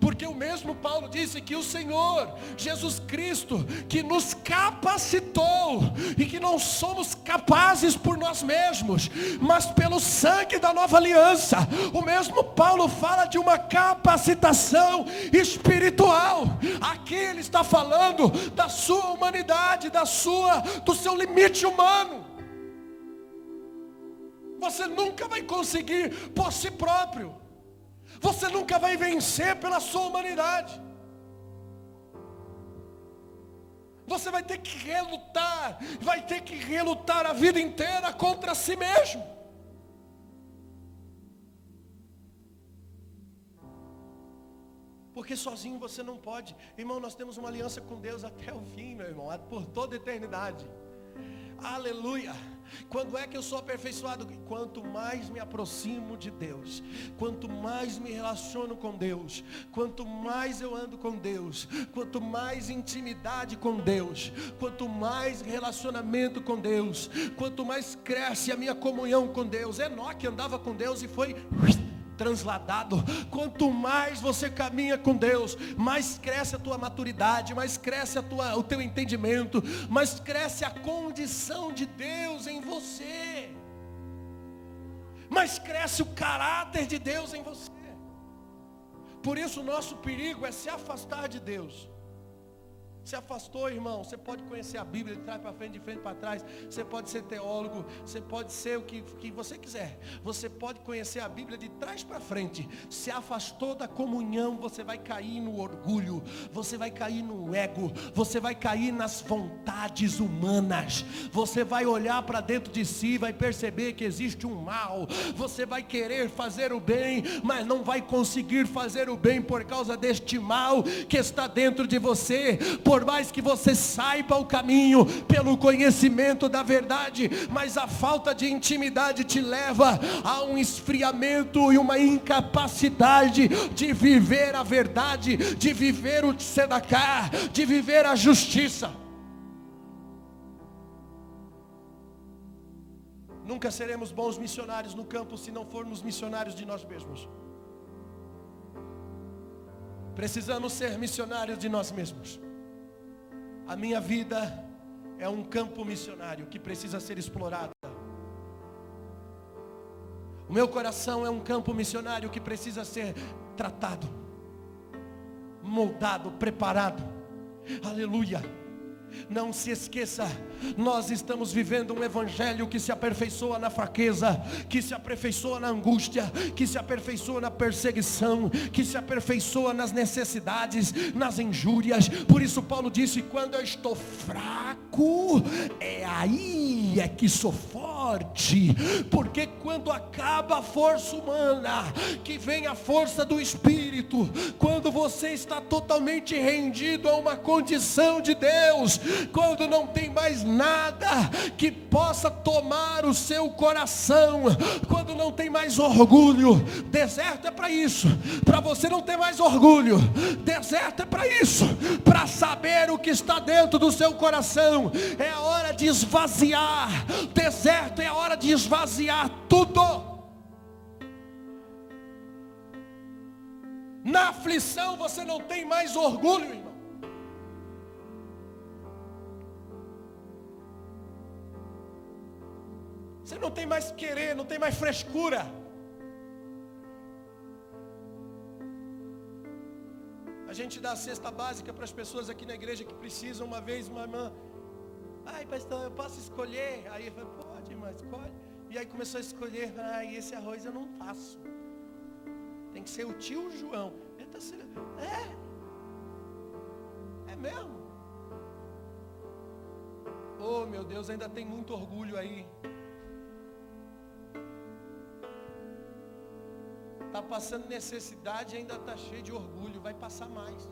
Speaker 1: Porque o mesmo Paulo disse que o Senhor Jesus Cristo, que nos capacitou, e que não somos capazes por nós mesmos, mas pelo sangue da nova aliança. O mesmo Paulo fala de uma capacitação espiritual. Aqui ele está falando da sua humanidade, do seu limite humano. Você nunca vai conseguir por si próprio. Você nunca vai vencer pela sua humanidade. Você vai ter que relutar a vida inteira contra si mesmo. Porque sozinho você não pode. Irmão, nós temos uma aliança com Deus até o fim, meu irmão, por toda a eternidade. Aleluia. Quando é que eu sou aperfeiçoado? Quanto mais me aproximo de Deus, quanto mais me relaciono com Deus, quanto mais eu ando com Deus, quanto mais intimidade com Deus, quanto mais relacionamento com Deus, quanto mais cresce a minha comunhão com Deus. Enoque andava com Deus e foi transladado. Quanto mais você caminha com Deus, mais cresce a tua maturidade, mais cresce o teu entendimento, mais cresce a condição de Deus em você, mais cresce o caráter de Deus em você. Por isso o nosso perigo é se afastar de Deus. Se afastou, irmão, você pode conhecer a Bíblia de trás para frente, de frente para trás. Você pode ser teólogo, você pode ser o que você quiser. Você pode conhecer a Bíblia de trás para frente. Se afastou da comunhão, você vai cair no orgulho, você vai cair no ego, você vai cair nas vontades humanas. Você vai olhar para dentro de si, vai perceber que existe um mal. Você vai querer fazer o bem, mas não vai conseguir fazer o bem por causa deste mal que está dentro de você. Por mais que você saiba o caminho pelo conhecimento da verdade, mas a falta de intimidade te leva a um esfriamento e uma incapacidade de viver a verdade, de viver o tzedakah, de viver a justiça. Nunca seremos bons missionários no campo se não formos missionários de nós mesmos. Precisamos ser missionários de nós mesmos. A minha vida é um campo missionário que precisa ser explorado. O meu coração é um campo missionário que precisa ser tratado, moldado, preparado. Aleluia. Não se esqueça, nós estamos vivendo um evangelho que se aperfeiçoa na fraqueza, que se aperfeiçoa na angústia, que se aperfeiçoa na perseguição, que se aperfeiçoa nas necessidades, nas injúrias. Por isso Paulo disse, quando eu estou fraco, aí é que sou forte. Porque quando acaba a força humana, que vem a força do Espírito. Quando você está totalmente rendido a uma condição de Deus, quando não tem mais nada que possa tomar o seu coração, quando não tem mais orgulho. Deserto é para isso, para você não ter mais orgulho. Deserto é para isso, para saber o que está dentro do seu coração. É a hora de esvaziar. Deserto é a hora de esvaziar tudo. Na aflição você não tem mais orgulho, irmão. Você não tem mais querer, não tem mais frescura. A gente dá a cesta básica para as pessoas aqui na igreja que precisam. Uma vez uma irmã, ai pastor, eu posso escolher? Aí eu falei, pode irmã, escolhe. E aí começou a escolher, ai esse arroz eu não faço. Tem que ser o tio João. É mesmo? Oh, meu Deus, ainda tem muito orgulho aí. Está passando necessidade e ainda está cheio de orgulho. Vai passar mais.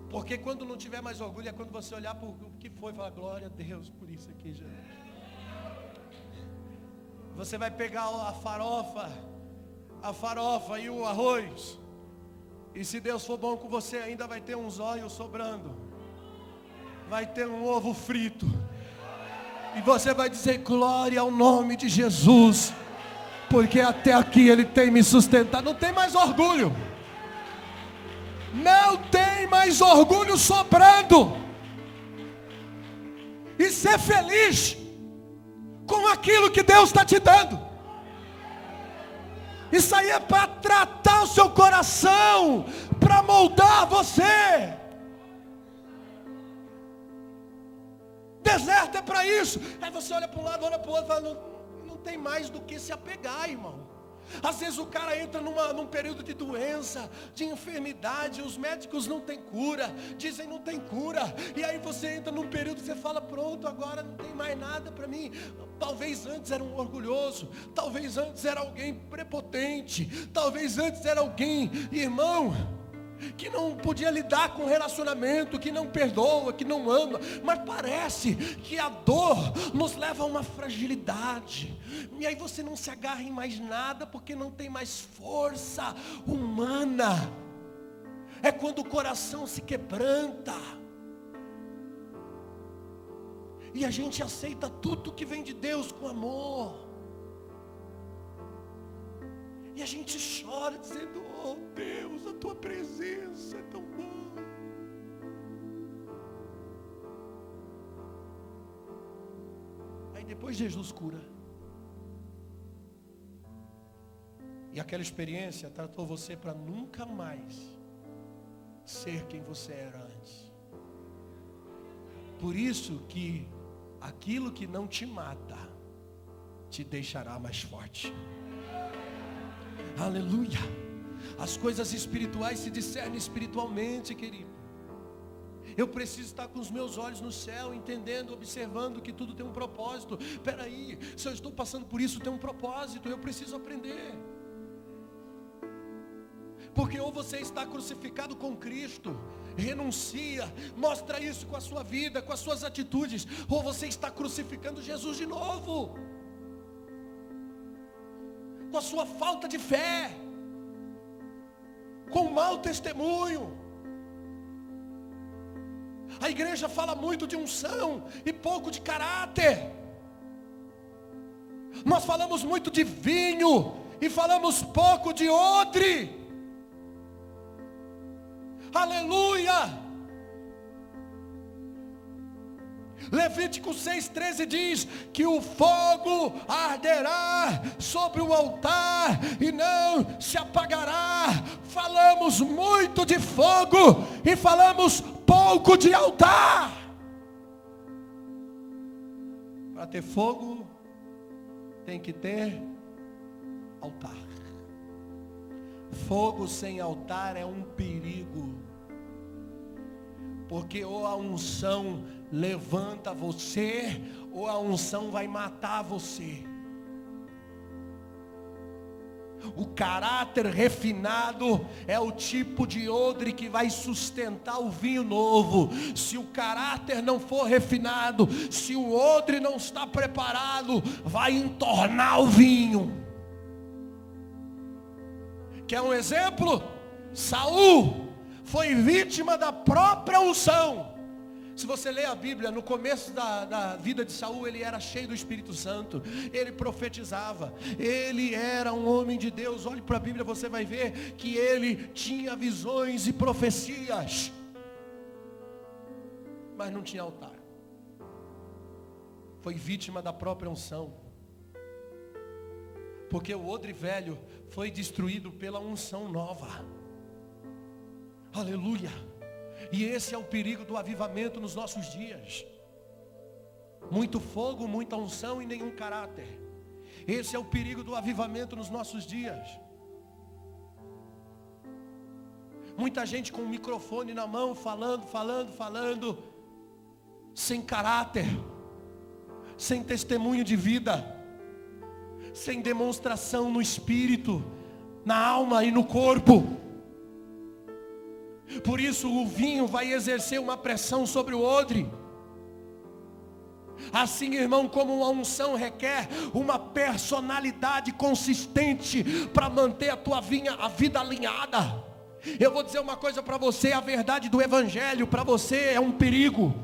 Speaker 1: Porque quando não tiver mais orgulho, é quando você olhar para o que foi e falar, glória a Deus por isso aqui, Jesus. Você vai pegar a farofa e o arroz. E se Deus for bom com você, ainda vai ter uns olhos sobrando. Vai ter um ovo frito. E você vai dizer, glória ao nome de Jesus. Porque até aqui Ele tem me sustentado. Não tem mais orgulho. Não tem mais orgulho sobrando. E ser feliz com aquilo que Deus está te dando. Isso aí é para tratar o seu coração, para moldar você. Deserto é para isso. Aí você olha para um lado, olha para o outro e fala, não tem mais do que se apegar, irmão. Às vezes o cara entra num período de doença, de enfermidade, os médicos não têm cura, dizem não tem cura, e aí você entra num período que você fala, pronto, agora não tem mais nada para mim. Talvez antes era um orgulhoso, talvez antes era alguém prepotente, talvez antes era alguém, irmão, que não podia lidar com relacionamento, que não perdoa, que não ama, mas parece que a dor nos leva a uma fragilidade, e aí você não se agarra em mais nada, porque não tem mais força humana. É quando o coração se quebranta, e a gente aceita tudo que vem de Deus com amor, e a gente chora dizendo, oh Deus, a tua presença é tão boa. Aí depois Jesus cura. E aquela experiência tratou você para nunca mais ser quem você era antes. Por isso que aquilo que não te mata, te deixará mais forte. Aleluia. As coisas espirituais se discernem espiritualmente, querido. Eu preciso estar com os meus olhos no céu, entendendo, observando que tudo tem um propósito. Espera aí, se eu estou passando por isso, tem um propósito, eu preciso aprender. Porque ou você está crucificado com Cristo, renuncia, mostra isso com a sua vida, com as suas atitudes, ou você está crucificando Jesus de novo, com a sua falta de fé, com mau testemunho. A igreja fala muito de unção e pouco de caráter. Nós falamos muito de vinho e falamos pouco de odre. Aleluia. Levítico 6,13 diz que o fogo arderá sobre o altar e não se apagará. Falamos muito de fogo e falamos pouco de altar. Para ter fogo tem que ter altar. Fogo sem altar é um perigo, porque ou a unção levanta você, ou a unção vai matar você. O caráter refinado é o tipo de odre que vai sustentar o vinho novo. Se o caráter não for refinado, se o odre não está preparado, vai entornar o vinho. Quer um exemplo? Saul foi vítima da própria unção. Se você ler a Bíblia, no começo da vida de Saul, ele era cheio do Espírito Santo, ele profetizava, ele era um homem de Deus. Olhe para a Bíblia, você vai ver que ele tinha visões e profecias, mas não tinha altar. Foi vítima da própria unção, porque o odre velho foi destruído pela unção nova. Aleluia. E esse é o perigo do avivamento nos nossos dias. Muito fogo, muita unção e nenhum caráter. Esse é o perigo do avivamento nos nossos dias. Muita gente com o microfone na mão, falando, sem caráter, sem testemunho de vida, sem demonstração no espírito, na alma e no corpo. Por isso o vinho vai exercer uma pressão sobre o odre. Assim, irmão, como uma unção requer uma personalidade consistente para manter a vida alinhada. Eu vou dizer uma coisa para você: a verdade do evangelho para você é um perigo.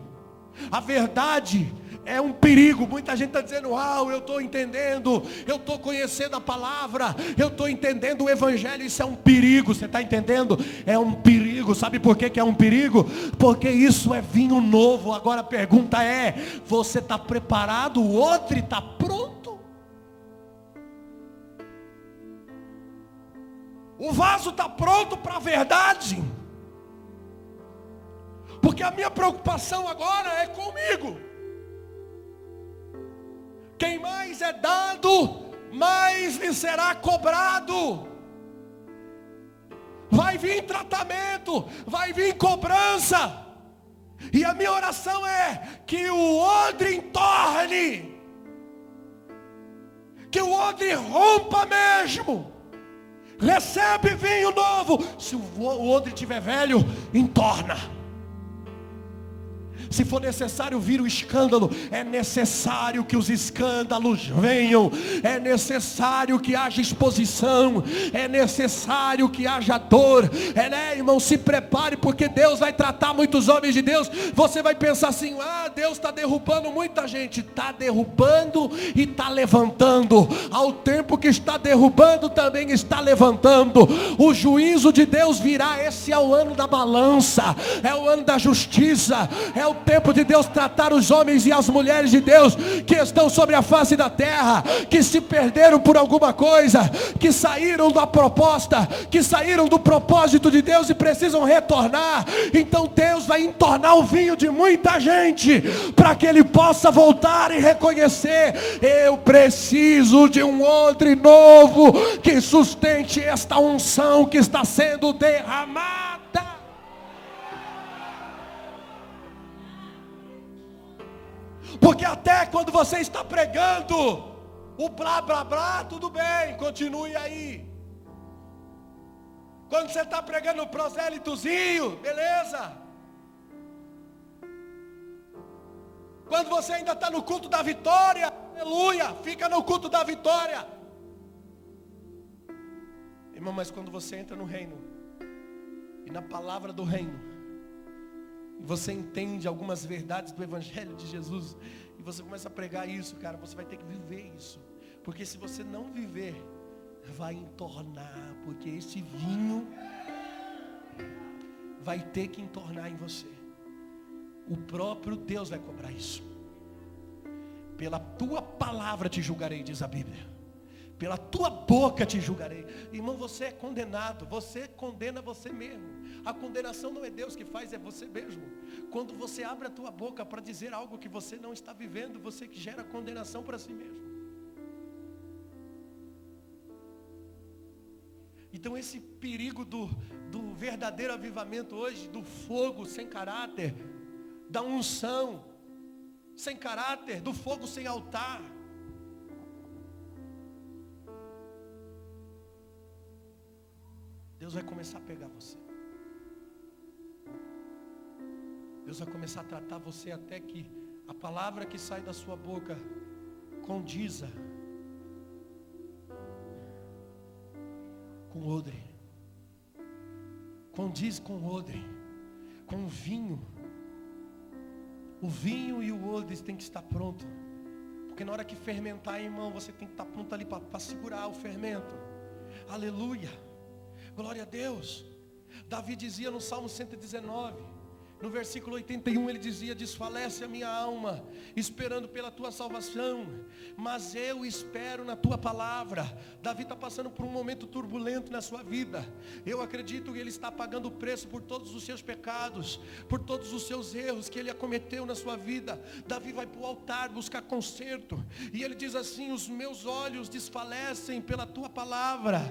Speaker 1: A verdade é um perigo. Muita gente está dizendo: eu estou entendendo, eu estou conhecendo a palavra, eu estou entendendo o evangelho. Isso é um perigo, você está entendendo? É um perigo. Sabe por que é um perigo? Porque isso é vinho novo. Agora a pergunta é: você está preparado? O outro está pronto? O vaso está pronto para a verdade? Porque a minha preocupação agora é comigo. Quem mais é dado, mais lhe será cobrado. Vai vir tratamento, vai vir cobrança. E a minha oração é que o odre entorne, que o odre rompa mesmo. Recebe vinho novo. Se o odre estiver velho, entorna. Se for necessário vir o escândalo, é necessário que os escândalos venham, é necessário que haja exposição, é necessário que haja dor, irmão, se prepare, porque Deus vai tratar muitos homens de Deus. Você vai pensar assim: Deus está derrubando muita gente. Está derrubando e está levantando. Ao tempo que está derrubando, também está levantando. O juízo de Deus virá. Esse é o ano da balança, é o ano da justiça, é o tempo de Deus tratar os homens e as mulheres de Deus que estão sobre a face da terra, que se perderam por alguma coisa, que saíram da proposta, que saíram do propósito de Deus e precisam retornar. Então Deus vai entornar o vinho de muita gente, para que ele possa voltar e reconhecer: eu preciso de um odre novo que sustente esta unção que está sendo derramada. Porque até quando você está pregando o blá blá blá, tudo bem, continue aí. Quando você está pregando o prosélitozinho, beleza. Quando você ainda está no culto da vitória, aleluia, fica no culto da vitória. Irmão, mas quando você entra no reino, e na palavra do reino, e você entende algumas verdades do evangelho de Jesus, e você começa a pregar isso, cara, você vai ter que viver isso. Porque se você não viver, vai entornar, porque esse vinho vai ter que entornar em você. O próprio Deus vai cobrar isso. Pela tua palavra te julgarei, diz a Bíblia. Pela tua boca te julgarei. Irmão, você é condenado. Você condena você mesmo. A condenação não é Deus que faz, é você mesmo. Quando você abre a tua boca para dizer algo que você não está vivendo, você que gera condenação para si mesmo. Então esse perigo do verdadeiro avivamento hoje, do fogo sem caráter, da unção sem caráter, do fogo sem altar. Deus vai começar a pegar você. Deus vai começar a tratar você até que a palavra que sai da sua boca condiza com odre. Condiz com odre, com vinho. O vinho e o odre tem que estar pronto. Porque na hora que fermentar, irmão, você tem que estar pronto ali para segurar o fermento. Aleluia. Glória a Deus. Davi dizia no Salmo 119: No versículo 81 ele dizia: desfalece a minha alma, esperando pela tua salvação, mas eu espero na tua palavra. Davi está passando por um momento turbulento na sua vida. Eu acredito que ele está pagando o preço por todos os seus pecados, por todos os seus erros que ele acometeu na sua vida. Davi vai para o altar buscar conserto, e ele diz assim: os meus olhos desfalecem pela tua palavra.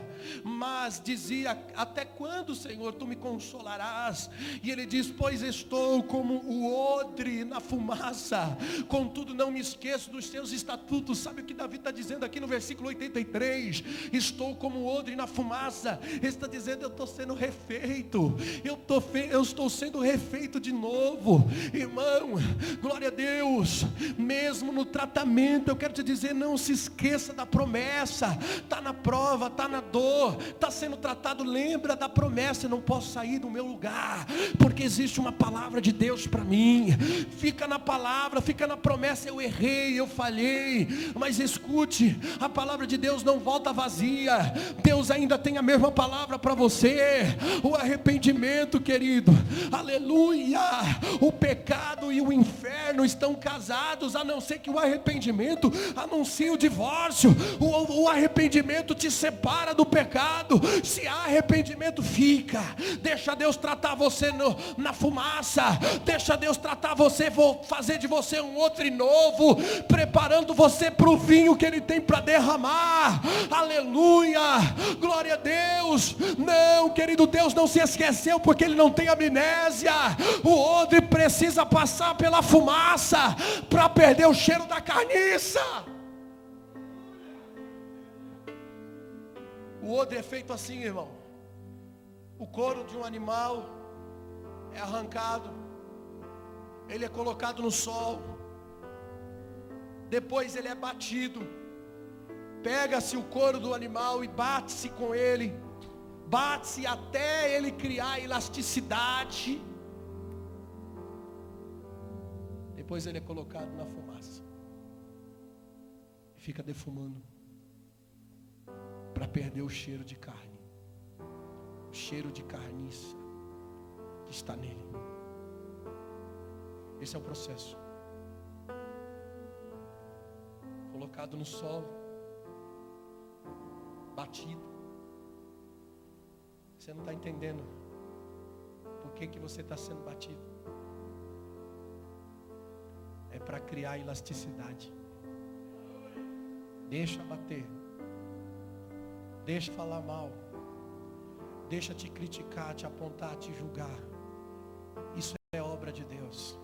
Speaker 1: Mas dizia: até quando, Senhor, tu me consolarás? E ele diz: pois estou como o odre na fumaça, contudo não me esqueço dos teus estatutos. Sabe o que Davi está dizendo aqui no versículo 83? Estou como o odre na fumaça. Ele está dizendo: eu estou sendo refeito, eu estou sendo refeito de novo. Irmão, glória a Deus. Mesmo no tratamento, eu quero te dizer, não se esqueça da promessa. Está na prova, está na dor, está sendo tratado, lembra da promessa: eu não posso sair do meu lugar, porque existe uma palavra de Deus para mim. Fica na palavra, fica na promessa. Eu errei, eu falhei, mas escute, a palavra de Deus não volta vazia. Deus ainda tem a mesma palavra para você. O arrependimento, querido, aleluia. O pecado e o inferno estão casados, a não ser que o arrependimento anuncie o divórcio. O arrependimento te separa do pecado. Se há arrependimento, fica, deixa Deus tratar você na fumaça, deixa Deus tratar você, fazer de você um odre novo, preparando você para o vinho que Ele tem para derramar. Aleluia, glória a Deus. Não, querido, Deus não se esqueceu, porque Ele não tem amnésia. O odre precisa passar pela fumaça para perder o cheiro da carniça. O odre é feito assim, irmão. O couro de um animal é arrancado, ele é colocado no sol, depois ele é batido. Pega-se o couro do animal e bate-se com ele, bate-se até ele criar elasticidade. Depois ele é colocado na fumaça e fica defumando, para perder o cheiro de carne, o cheiro de carniça que está nele. Esse é o processo. Colocado no sol, batido. Você não está entendendo por que você está sendo batido. É para criar elasticidade. Deixa bater, deixa falar mal, deixa te criticar, te apontar, te julgar. Isso é obra de Deus.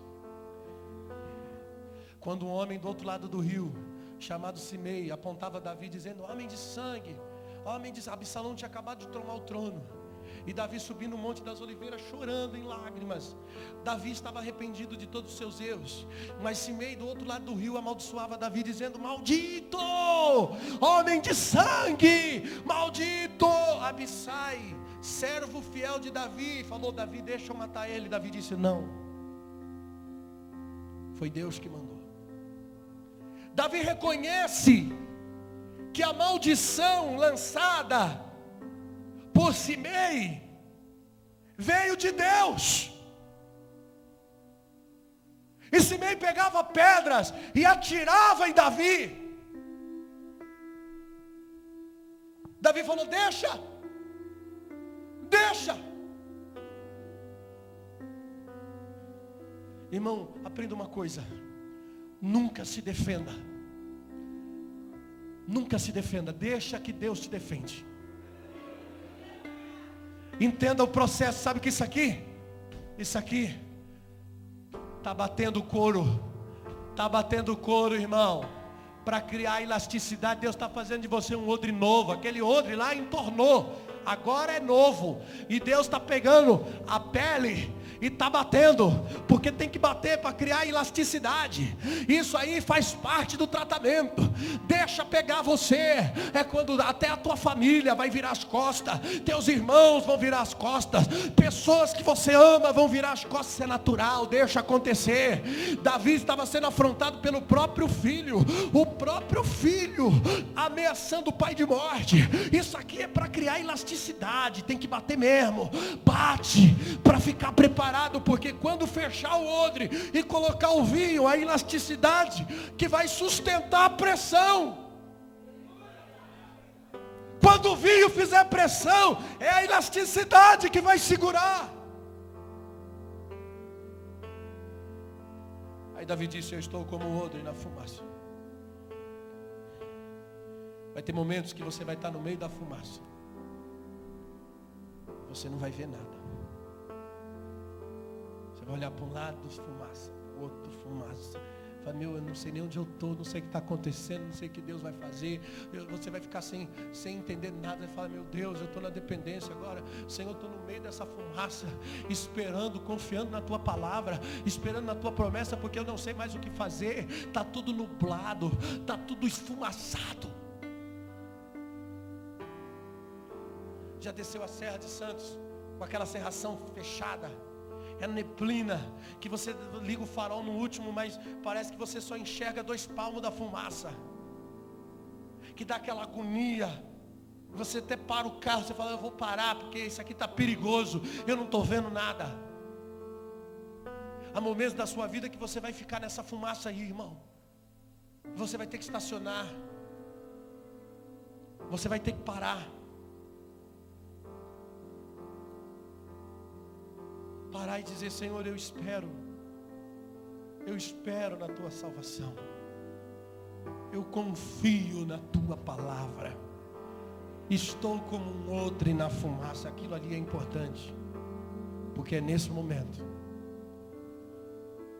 Speaker 1: Quando um homem do outro lado do rio, chamado Simei, apontava Davi dizendo: homem de sangue, homem de... Absalão tinha acabado de tomar o trono, e Davi subindo o Monte das Oliveiras chorando em lágrimas. Davi estava arrependido de todos os seus erros, mas Simei do outro lado do rio amaldiçoava Davi dizendo: maldito, homem de sangue, maldito. Abissai, servo fiel de Davi, falou: Davi, deixa eu matar ele. Davi disse: não, foi Deus que mandou. Davi reconhece que a maldição lançada por Simei veio de Deus. E Simei pegava pedras e atirava em Davi. Davi falou: deixa. Irmão, aprenda uma coisa: nunca se defenda. Nunca se defenda, deixa que Deus te defende. Entenda o processo. Sabe o que isso aqui está batendo o couro. Está batendo o couro, irmão, para criar elasticidade. Deus está fazendo de você um odre novo. Aquele odre lá entornou, agora é novo. E Deus está pegando a pele e está batendo, porque tem que bater para criar elasticidade. Isso aí faz parte do tratamento. Deixa pegar você. É quando até a tua família vai virar as costas, teus irmãos vão virar as costas, pessoas que você ama vão virar as costas. Isso é natural, deixa acontecer. Davi estava sendo afrontado pelo próprio filho, o próprio filho ameaçando o pai de morte. Isso aqui é para criar elasticidade. elasticidade, tem que bater mesmo. Bate para ficar preparado, porque quando fechar o odre e colocar o vinho, a elasticidade que vai sustentar a pressão. Quando o vinho fizer pressão, é a elasticidade que vai segurar. Aí Davi disse: eu estou como o odre na fumaça. Vai ter momentos que você vai estar no meio da fumaça. Você não vai ver nada. Você vai olhar para um lado, fumaça, outro, fumaça. Fala: meu, eu não sei nem onde eu estou, não sei o que está acontecendo, não sei o que Deus vai fazer. Você vai ficar sem entender nada. Vai falar: meu Deus, eu estou na dependência agora. Senhor, eu estou no meio dessa fumaça, esperando, confiando na Tua palavra, esperando na Tua promessa, porque eu não sei mais o que fazer. Está tudo nublado, está tudo esfumaçado. Já desceu a Serra de Santos com aquela serração fechada? É neblina, que você liga o farol no último, mas parece que você só enxerga 2 palmos da fumaça, que dá aquela agonia. Você até para o carro, você fala: eu vou parar porque isso aqui está perigoso, eu não estou vendo nada. Há momentos da sua vida que você vai ficar nessa fumaça aí, irmão. Você vai ter que estacionar, você vai ter que parar. Parar e dizer: Senhor, eu espero na Tua salvação, eu confio na Tua palavra, estou como um odre na fumaça. Aquilo ali é importante, porque é nesse momento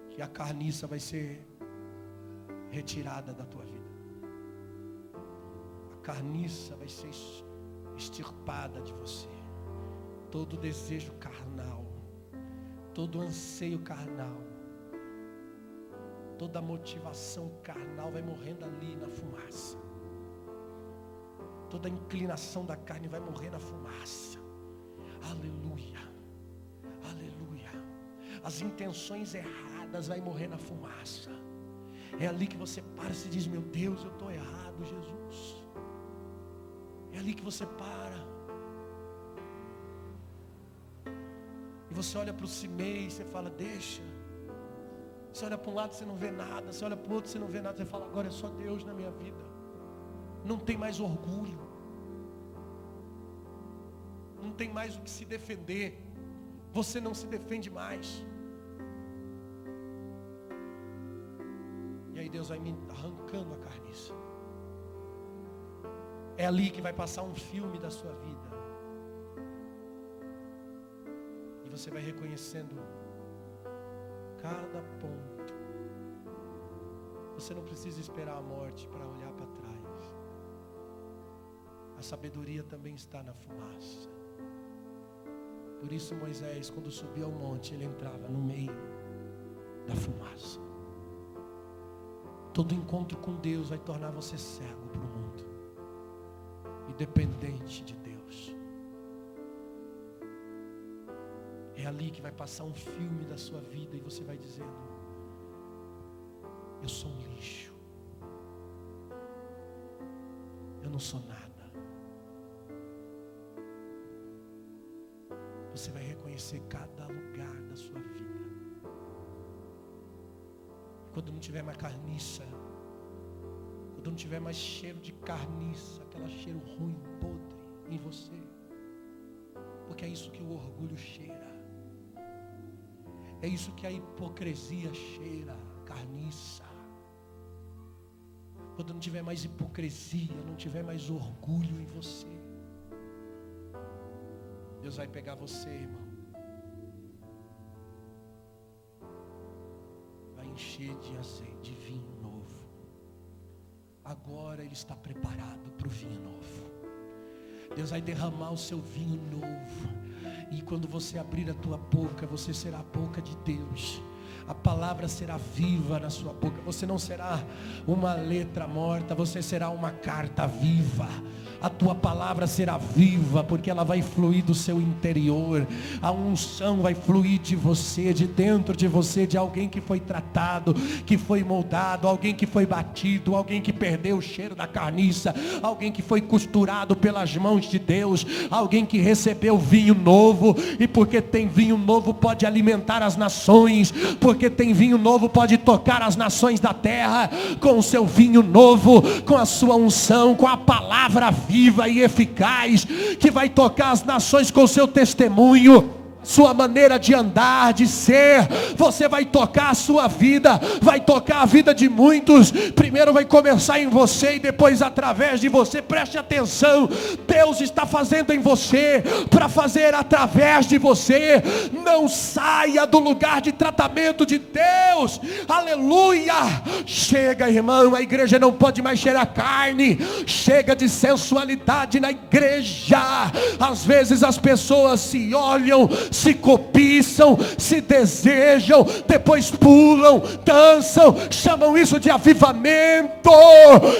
Speaker 1: que a carniça vai ser retirada da tua vida, a carniça vai ser extirpada de você, todo desejo carnal, todo anseio carnal, toda motivação carnal vai morrendo ali na fumaça. Toda inclinação da carne vai morrer na fumaça. Aleluia, aleluia. As intenções erradas vai morrer na fumaça. É ali que você para e se diz: meu Deus, eu estou errado, Jesus. É ali que você para. E você olha para o cimei e você fala: deixa. Você olha para um lado, você não vê nada. Você olha para o outro, você não vê nada. Você fala: agora é só Deus na minha vida. Não tem mais orgulho. Não tem mais o que se defender. Você não se defende mais. E aí Deus vai me arrancando a carniça. É ali que vai passar um filme da sua vida. E você vai reconhecendo cada ponto. Você não precisa esperar a morte para olhar para trás. A sabedoria também está na fumaça. Por isso Moisés, quando subia ao monte, ele entrava no meio da fumaça. Todo encontro com Deus vai tornar você cego para o mundo e dependente de Deus. É ali que vai passar um filme da sua vida e você vai dizendo: eu sou um lixo, eu não sou nada. Você vai reconhecer cada lugar da sua vida. Quando não tiver mais carniça, quando não tiver mais cheiro de carniça, aquele cheiro ruim, podre em você, porque é isso que o orgulho cheira, é isso que a hipocrisia cheira, carniça. Quando não tiver mais hipocrisia, não tiver mais orgulho em você, Deus vai pegar você, irmão, vai encher de azeite, de vinho novo. Agora Ele está preparado para o vinho novo. Deus vai derramar o seu vinho novo. E quando você abrir a tua boca, você será a boca de Deus. a palavra será viva na sua boca. Você não será uma letra morta, você será uma carta viva. A tua palavra será viva, porque ela vai fluir do seu interior. A unção vai fluir de você, de dentro de você, de alguém que foi tratado, que foi moldado, alguém que foi batido, alguém que perdeu o cheiro da carniça, alguém que foi costurado pelas mãos de Deus, alguém que recebeu vinho novo, e porque tem vinho novo pode alimentar as nações, porque tem vinho novo pode tocar as nações da terra, com o seu vinho novo, com a sua unção, com a palavra viva e eficaz, que vai tocar as nações com o seu testemunho, sua maneira de andar, de ser. Você vai tocar a sua vida, vai tocar a vida de muitos. Primeiro vai começar em você e depois através de você. Preste atenção, Deus está fazendo em você, para fazer através de você. Não saia do lugar de tratamento de Deus, aleluia. Chega, irmão, a igreja não pode mais cheirar carne, chega de sensualidade na igreja. Às vezes as pessoas se olham, se cobiçam, se desejam, depois pulam, dançam, chamam isso de avivamento.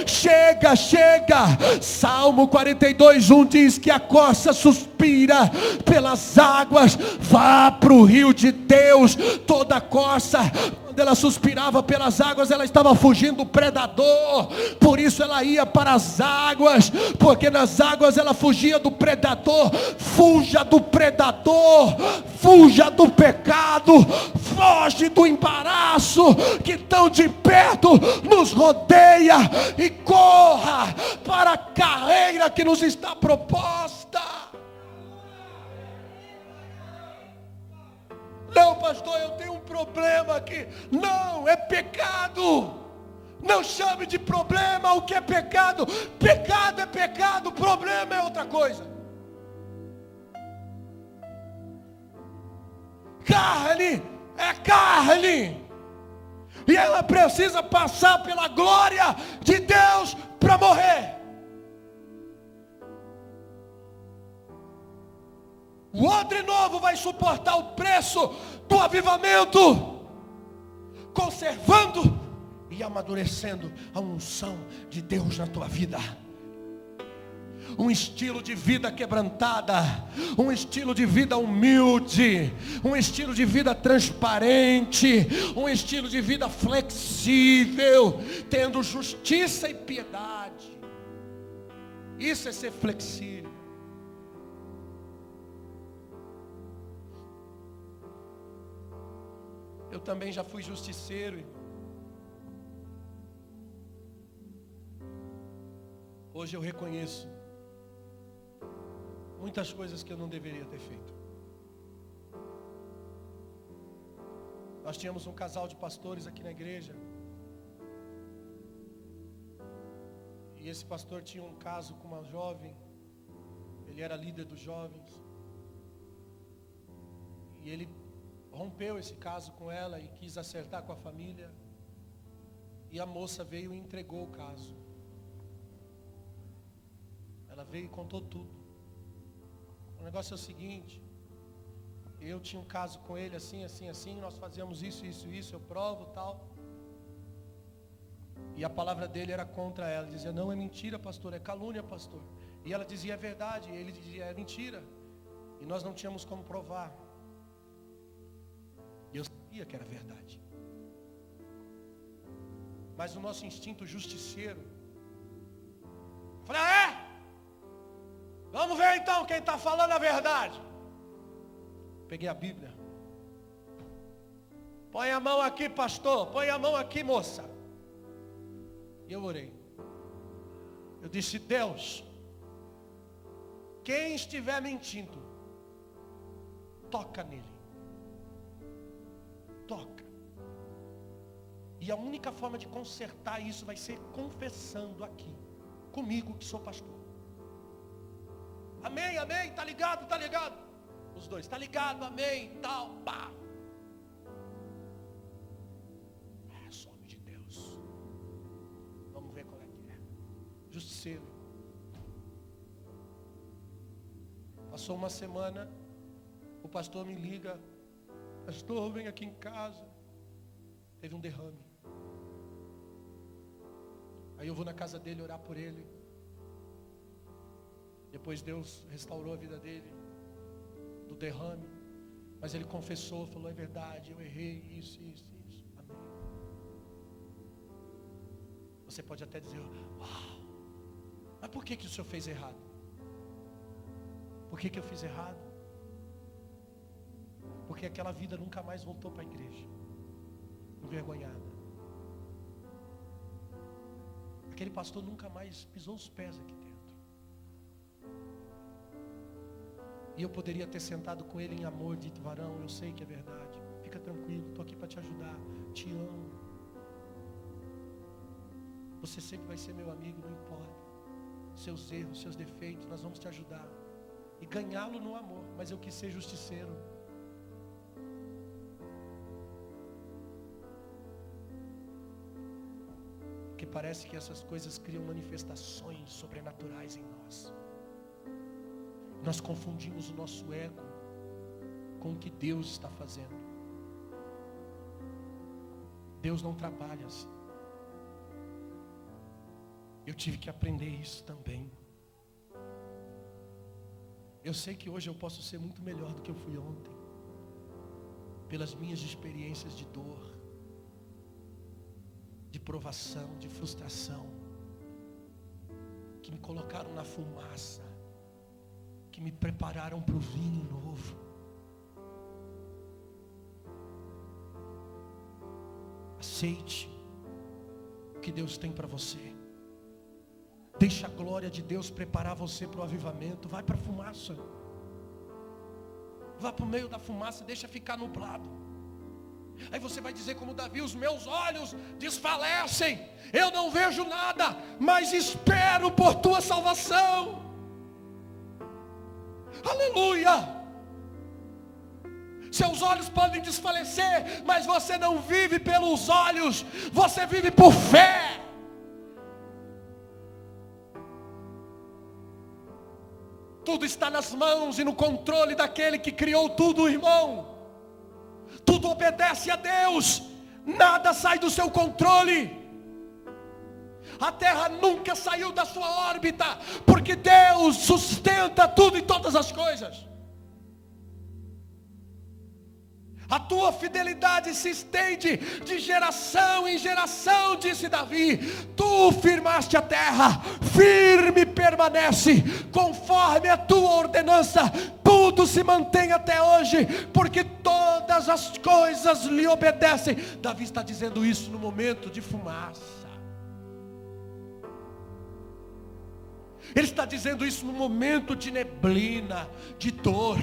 Speaker 1: Chega, chega. Salmo 42:1 diz que a corça suspira pelas águas. Vá para o rio de Deus. Toda corça, quando ela suspirava pelas águas, ela estava fugindo do predador. Por isso ela ia para as águas, porque nas águas ela fugia do predador. Fuja do predador, fuja do pecado, foge do embaraço que tão de perto nos rodeia, e corra para a carreira que nos está proposta. Não, pastor, eu tenho um problema aqui. Não, é pecado. Não chame de problema o que é pecado. Pecado é pecado, problema é outra coisa. Carne é carne, e ela precisa passar pela glória de Deus para morrer. O odre novo vai suportar o preço do avivamento, conservando e amadurecendo a unção de Deus na tua vida. Um estilo de vida quebrantada, um estilo de vida humilde, um estilo de vida transparente, um estilo de vida flexível, tendo justiça e piedade. Isso é ser flexível. Eu também já fui justiceiro. Hoje eu reconheço muitas coisas que eu não deveria ter feito. Nós tínhamos um casal de pastores aqui na igreja, e esse pastor tinha um caso com uma jovem. Ele era líder dos jovens, e ele rompeu esse caso com ela e quis acertar com a família, e a moça veio e entregou o caso. Ela veio e contou tudo. O negócio é o seguinte: eu tinha um caso com ele assim, assim, assim, nós fazíamos isso, isso, isso, eu provo, tal. E a palavra dele era contra ela. Ele dizia: não, é mentira, pastor, é calúnia, pastor. E ela dizia: é verdade. E ele dizia: é mentira. E nós não tínhamos como provar. E eu sabia que era verdade. Mas o nosso instinto justiceiro, eu falei: ah, é? Vamos ver então quem está falando a verdade. Peguei a Bíblia. Põe a mão aqui, pastor. Põe a mão aqui, moça. E eu orei. Eu disse: Deus, quem estiver mentindo, toca nele. Toca. E a única forma de consertar isso vai ser confessando aqui, comigo que sou pastor. Amém, amém, tá ligado, tá ligado. Os dois, tá ligado, amém, tal, pá. É só homem de Deus. Vamos ver qual é que é. Justiceiro. Passou uma semana, o pastor me liga: pastor, vem aqui em casa. teve um derrame. Aí eu vou na casa dele orar por ele. Depois Deus restaurou a vida dele do derrame. Mas ele confessou, falou: é verdade, eu errei, isso. Amém. Você pode até dizer: uau, mas por que o senhor fez errado? Por que eu fiz errado? Porque aquela vida nunca mais voltou para a igreja, envergonhada. Aquele pastor nunca mais pisou os pés aqui dentro. E eu poderia ter sentado com ele em amor, dito: varão, eu sei que é verdade, fica tranquilo, estou aqui para te ajudar, te amo. Você sempre vai ser meu amigo, não importa. Seus erros, seus defeitos, nós vamos te ajudar. E ganhá-lo no amor, mas eu quis ser justiceiro. Porque parece que essas coisas criam manifestações sobrenaturais em nós. Nós confundimos o nosso ego com o que Deus está fazendo. Deus não trabalha assim. Eu tive que aprender isso também. Eu sei que hoje eu posso ser muito melhor do que eu fui ontem, pelas minhas experiências de dor, de provação, de frustração, que me colocaram na fumaça, que me prepararam para o vinho novo. Aceite o que Deus tem para você. Deixa a glória de Deus preparar você para o avivamento. Vai para a fumaça. Vá para o meio da fumaça, deixa ficar nublado. Aí você vai dizer como Davi: os meus olhos desfalecem, eu não vejo nada, mas espero por tua salvação. Aleluia! Seus olhos podem desfalecer, mas você não vive pelos olhos, você vive por fé. Tudo está nas mãos e no controle daquele que criou tudo, irmão. Tudo obedece a Deus, nada sai do seu controle. A terra nunca saiu da sua órbita, porque Deus sustenta tudo e todas as coisas. A tua fidelidade se estende de geração em geração, disse Davi. Tu firmaste a terra, firme permanece, conforme a tua ordenança, tudo se mantém até hoje, porque todas as coisas lhe obedecem. Davi está dizendo isso no momento de fumaça. Ele está dizendo isso no momento de neblina, de dor.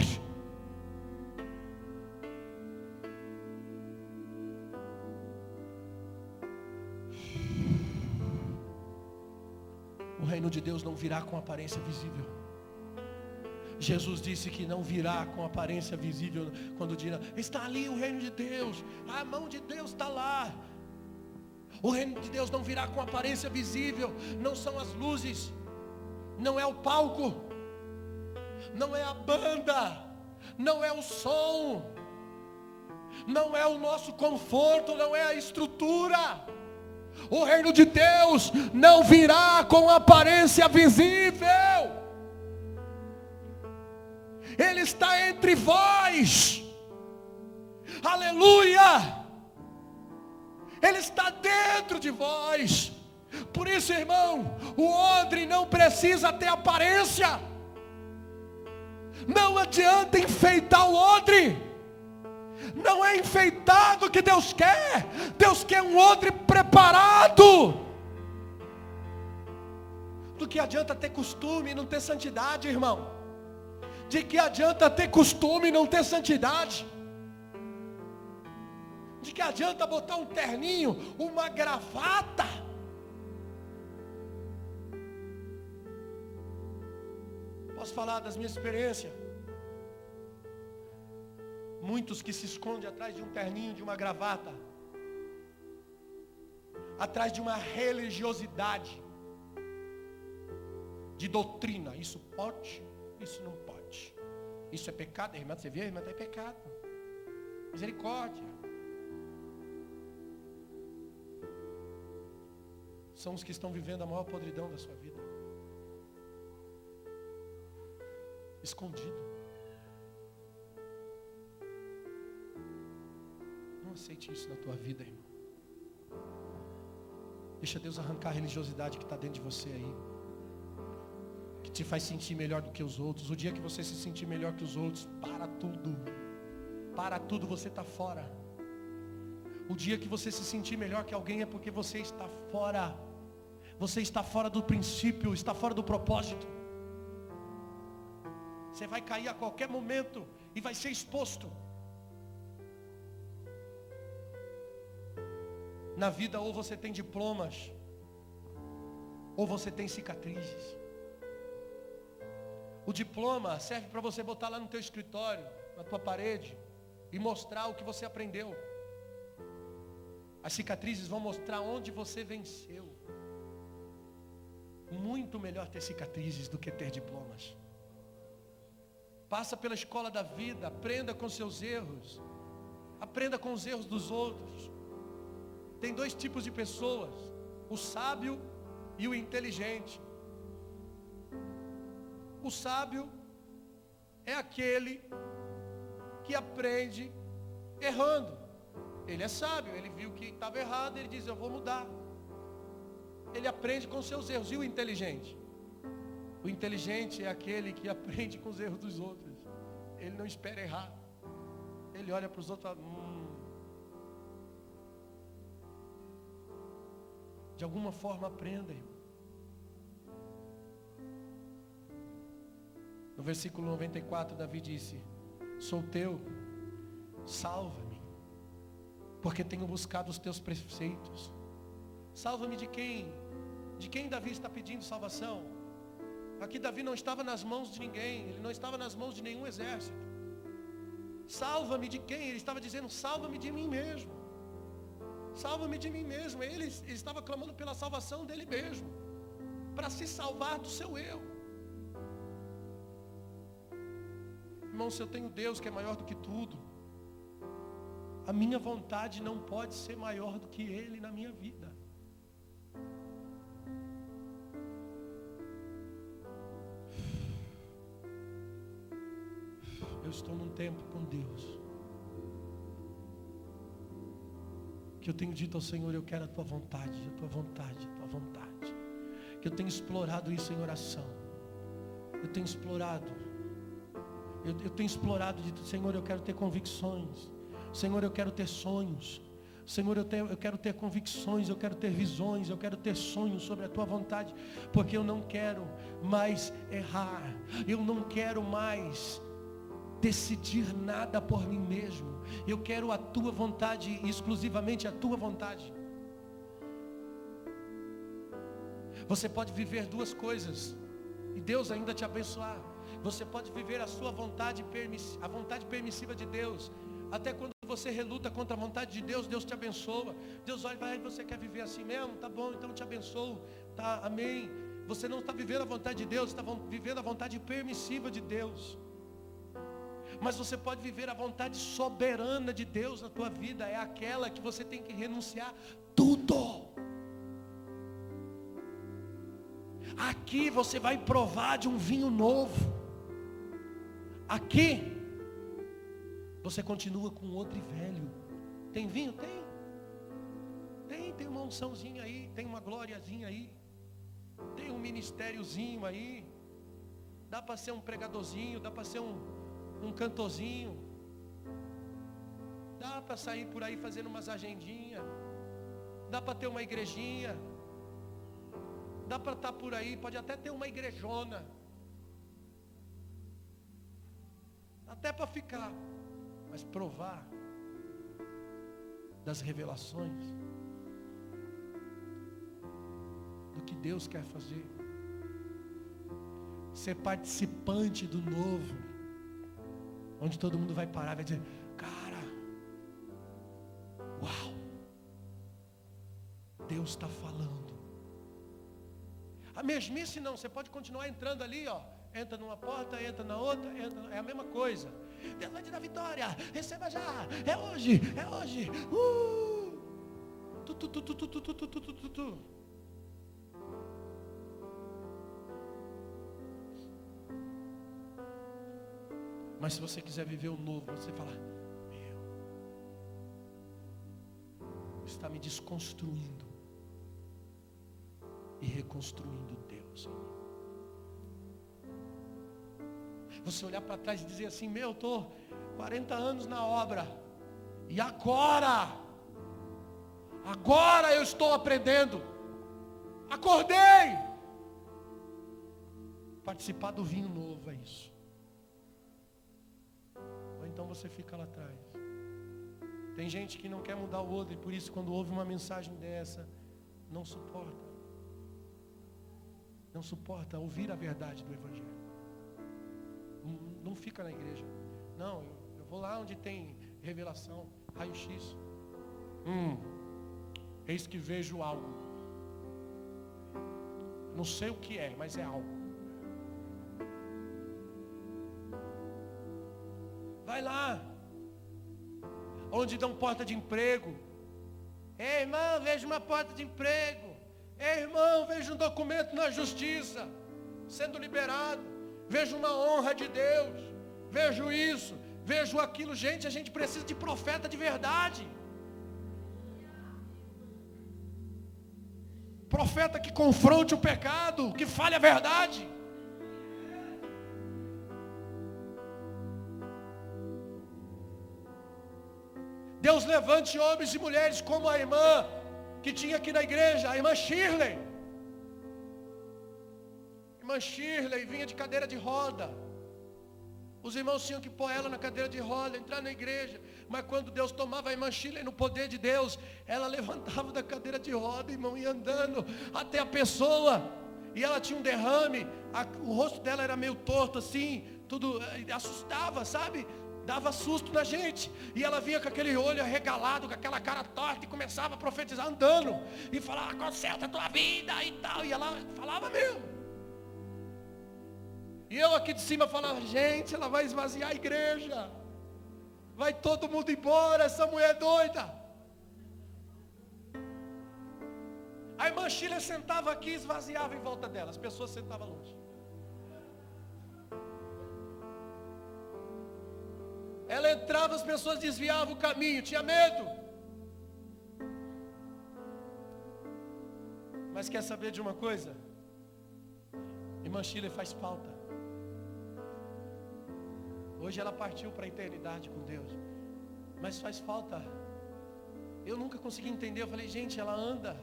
Speaker 1: O reino de Deus não virá com aparência visível. Jesus disse que não virá com aparência visível. Quando dirá: está ali o reino de Deus, a mão de Deus está lá. O reino de Deus não virá com aparência visível. Não são as luzes, não é o palco, não é a banda, não é o som, não é o nosso conforto, não é a estrutura. O reino de Deus não virá com aparência visível. Ele está entre vós. Aleluia. Ele está dentro de vós. Por isso, irmão, o odre não precisa ter aparência. Não adianta enfeitar o odre. Não é enfeitado que Deus quer. Deus quer um odre preparado. Do que adianta ter costume e não ter santidade, irmão? De que adianta ter costume e não ter santidade? De que adianta botar um terninho, uma gravata? Posso falar das minhas experiências? Muitos que se escondem atrás de um terninho, de uma gravata, atrás de uma religiosidade, de doutrina. Isso pode, isso não pode. Isso é pecado, irmã, você viu, irmã, é pecado. Misericórdia. são os que estão vivendo a maior podridão da sua vida. Escondido. Não aceite isso na tua vida, irmão. Deixa Deus arrancar a religiosidade que está dentro de você aí, que te faz sentir melhor do que os outros. O dia que você se sentir melhor que os outros, para tudo, você está fora. O dia que você se sentir melhor que alguém é porque você está fora. Você está fora do princípio, está fora do propósito. Você vai cair a qualquer momento e vai ser exposto. Na vida, ou você tem diplomas, ou você tem cicatrizes. O diploma serve para você botar lá no teu escritório, na tua parede, e mostrar o que você aprendeu. As cicatrizes vão mostrar onde você venceu. Muito melhor ter cicatrizes do que ter diplomas. Passa pela escola da vida, aprenda com seus erros. Aprenda com os erros dos outros. Tem dois tipos de pessoas: o sábio e o inteligente. O sábio é aquele que aprende errando. Ele é sábio, ele viu que estava errado, ele diz: eu vou mudar. Ele aprende com seus erros. E o inteligente? O inteligente é aquele que aprende com os erros dos outros. Ele não espera errar. Ele olha para os outros e fala: De alguma forma aprenda, irmão. No versículo 94, Davi disse: sou teu, salva-me, porque tenho buscado os teus preceitos. Salva-me de quem? De quem Davi está pedindo salvação? Aqui Davi não estava nas mãos de ninguém, ele não estava nas mãos de nenhum exército. Salva-me de quem? Ele estava dizendo: salva-me de mim mesmo. Salva-me de mim mesmo. Ele estava clamando pela salvação dele mesmo, para se salvar do seu eu. Irmão, se eu tenho Deus que é maior do que tudo, a minha vontade não pode ser maior do que Ele na minha vida. Eu estou num tempo com Deus, que eu tenho dito ao Senhor: eu quero a tua vontade, a tua vontade, a tua vontade. Que eu tenho explorado isso em oração. Eu tenho explorado. Eu tenho explorado de Senhor, eu quero ter convicções. Senhor, eu quero ter sonhos. Senhor, eu quero ter convicções, eu quero ter visões, eu quero ter sonhos sobre a tua vontade, porque eu não quero mais errar. Eu não quero mais decidir nada por mim mesmo. Eu quero a tua vontade, exclusivamente a tua vontade. Você pode viver duas coisas e Deus ainda te abençoar. Você pode viver a sua vontade, a vontade permissiva de Deus. Até quando você reluta contra a vontade de Deus, Deus te abençoa. Deus olha e vai: você quer viver assim mesmo? Tá bom, então eu te abençoo. Tá, amém. Você não está vivendo a vontade de Deus, está vivendo a vontade permissiva de Deus. Mas você pode viver a vontade soberana de Deus na tua vida. É aquela que você tem que renunciar tudo. Aqui você vai provar de um vinho novo. Aqui você continua com outro e velho. Tem vinho? Tem uma unçãozinha aí, tem uma gloriazinha aí, tem um ministériozinho aí. Dá para ser um pregadorzinho, dá para ser um cantorzinho. Dá para sair por aí fazendo umas agendinhas. Dá para ter uma igrejinha. Dá para estar por aí, pode até ter uma igrejona. Até para ficar. Mas provar das revelações do que Deus quer fazer. Ser participante do novo. Onde todo mundo vai parar e vai dizer: cara, uau, Deus está falando. A mesmice não, você pode continuar entrando ali, ó. Entra numa porta, entra na outra, é a mesma coisa. Deus vai te dar vitória, receba já, é hoje, é hoje. Mas se você quiser viver o novo, você fala: está me desconstruindo e reconstruindo Deus. Você olhar para trás e dizer assim: eu estou 40 anos na obra, e agora eu estou aprendendo, acordei. Participar do vinho novo é isso. Ou então você fica lá atrás. Tem gente que não quer mudar o outro, e por isso quando ouve uma mensagem dessa, não suporta. Não suporta ouvir a verdade do Evangelho. Não fica na igreja. Não, eu vou lá onde tem revelação, raio-x. Eis que vejo algo. Não sei o que é, mas é algo. Vai lá onde dão porta de emprego. Ei, irmão, vejo uma porta de emprego. Ei, irmão, vejo um documento na justiça sendo liberado. Vejo uma honra de Deus. Vejo isso, vejo aquilo. Gente, a gente precisa de profeta de verdade. Profeta que confronte o pecado, que fale a verdade. Deus levante homens e mulheres como a irmã que tinha aqui na igreja, a irmã Shirley. Irmã Shirley vinha de cadeira de roda. Os irmãos tinham que pôr ela na cadeira de roda, entrar na igreja. Mas quando Deus tomava a irmã Shirley no poder de Deus, ela levantava da cadeira de roda, irmão, e andando até a pessoa. E ela tinha um derrame, o rosto dela era meio torto assim, tudo assustava, sabe? Dava susto na gente. E ela vinha com aquele olho arregalado, com aquela cara torta, e começava a profetizar andando. E falava: conserta a tua vida e tal. E ela falava mesmo. E eu aqui de cima falava: gente, ela vai esvaziar a igreja. Vai todo mundo embora, essa mulher é doida. A irmã Sheila sentava aqui e esvaziava em volta dela. As pessoas sentavam longe. Ela entrava, as pessoas desviavam o caminho, tinha medo. Mas quer saber de uma coisa? Irmã Sheila faz falta. Hoje ela partiu para a eternidade com Deus. Mas faz falta. Eu nunca consegui entender. Eu falei: gente, ela anda.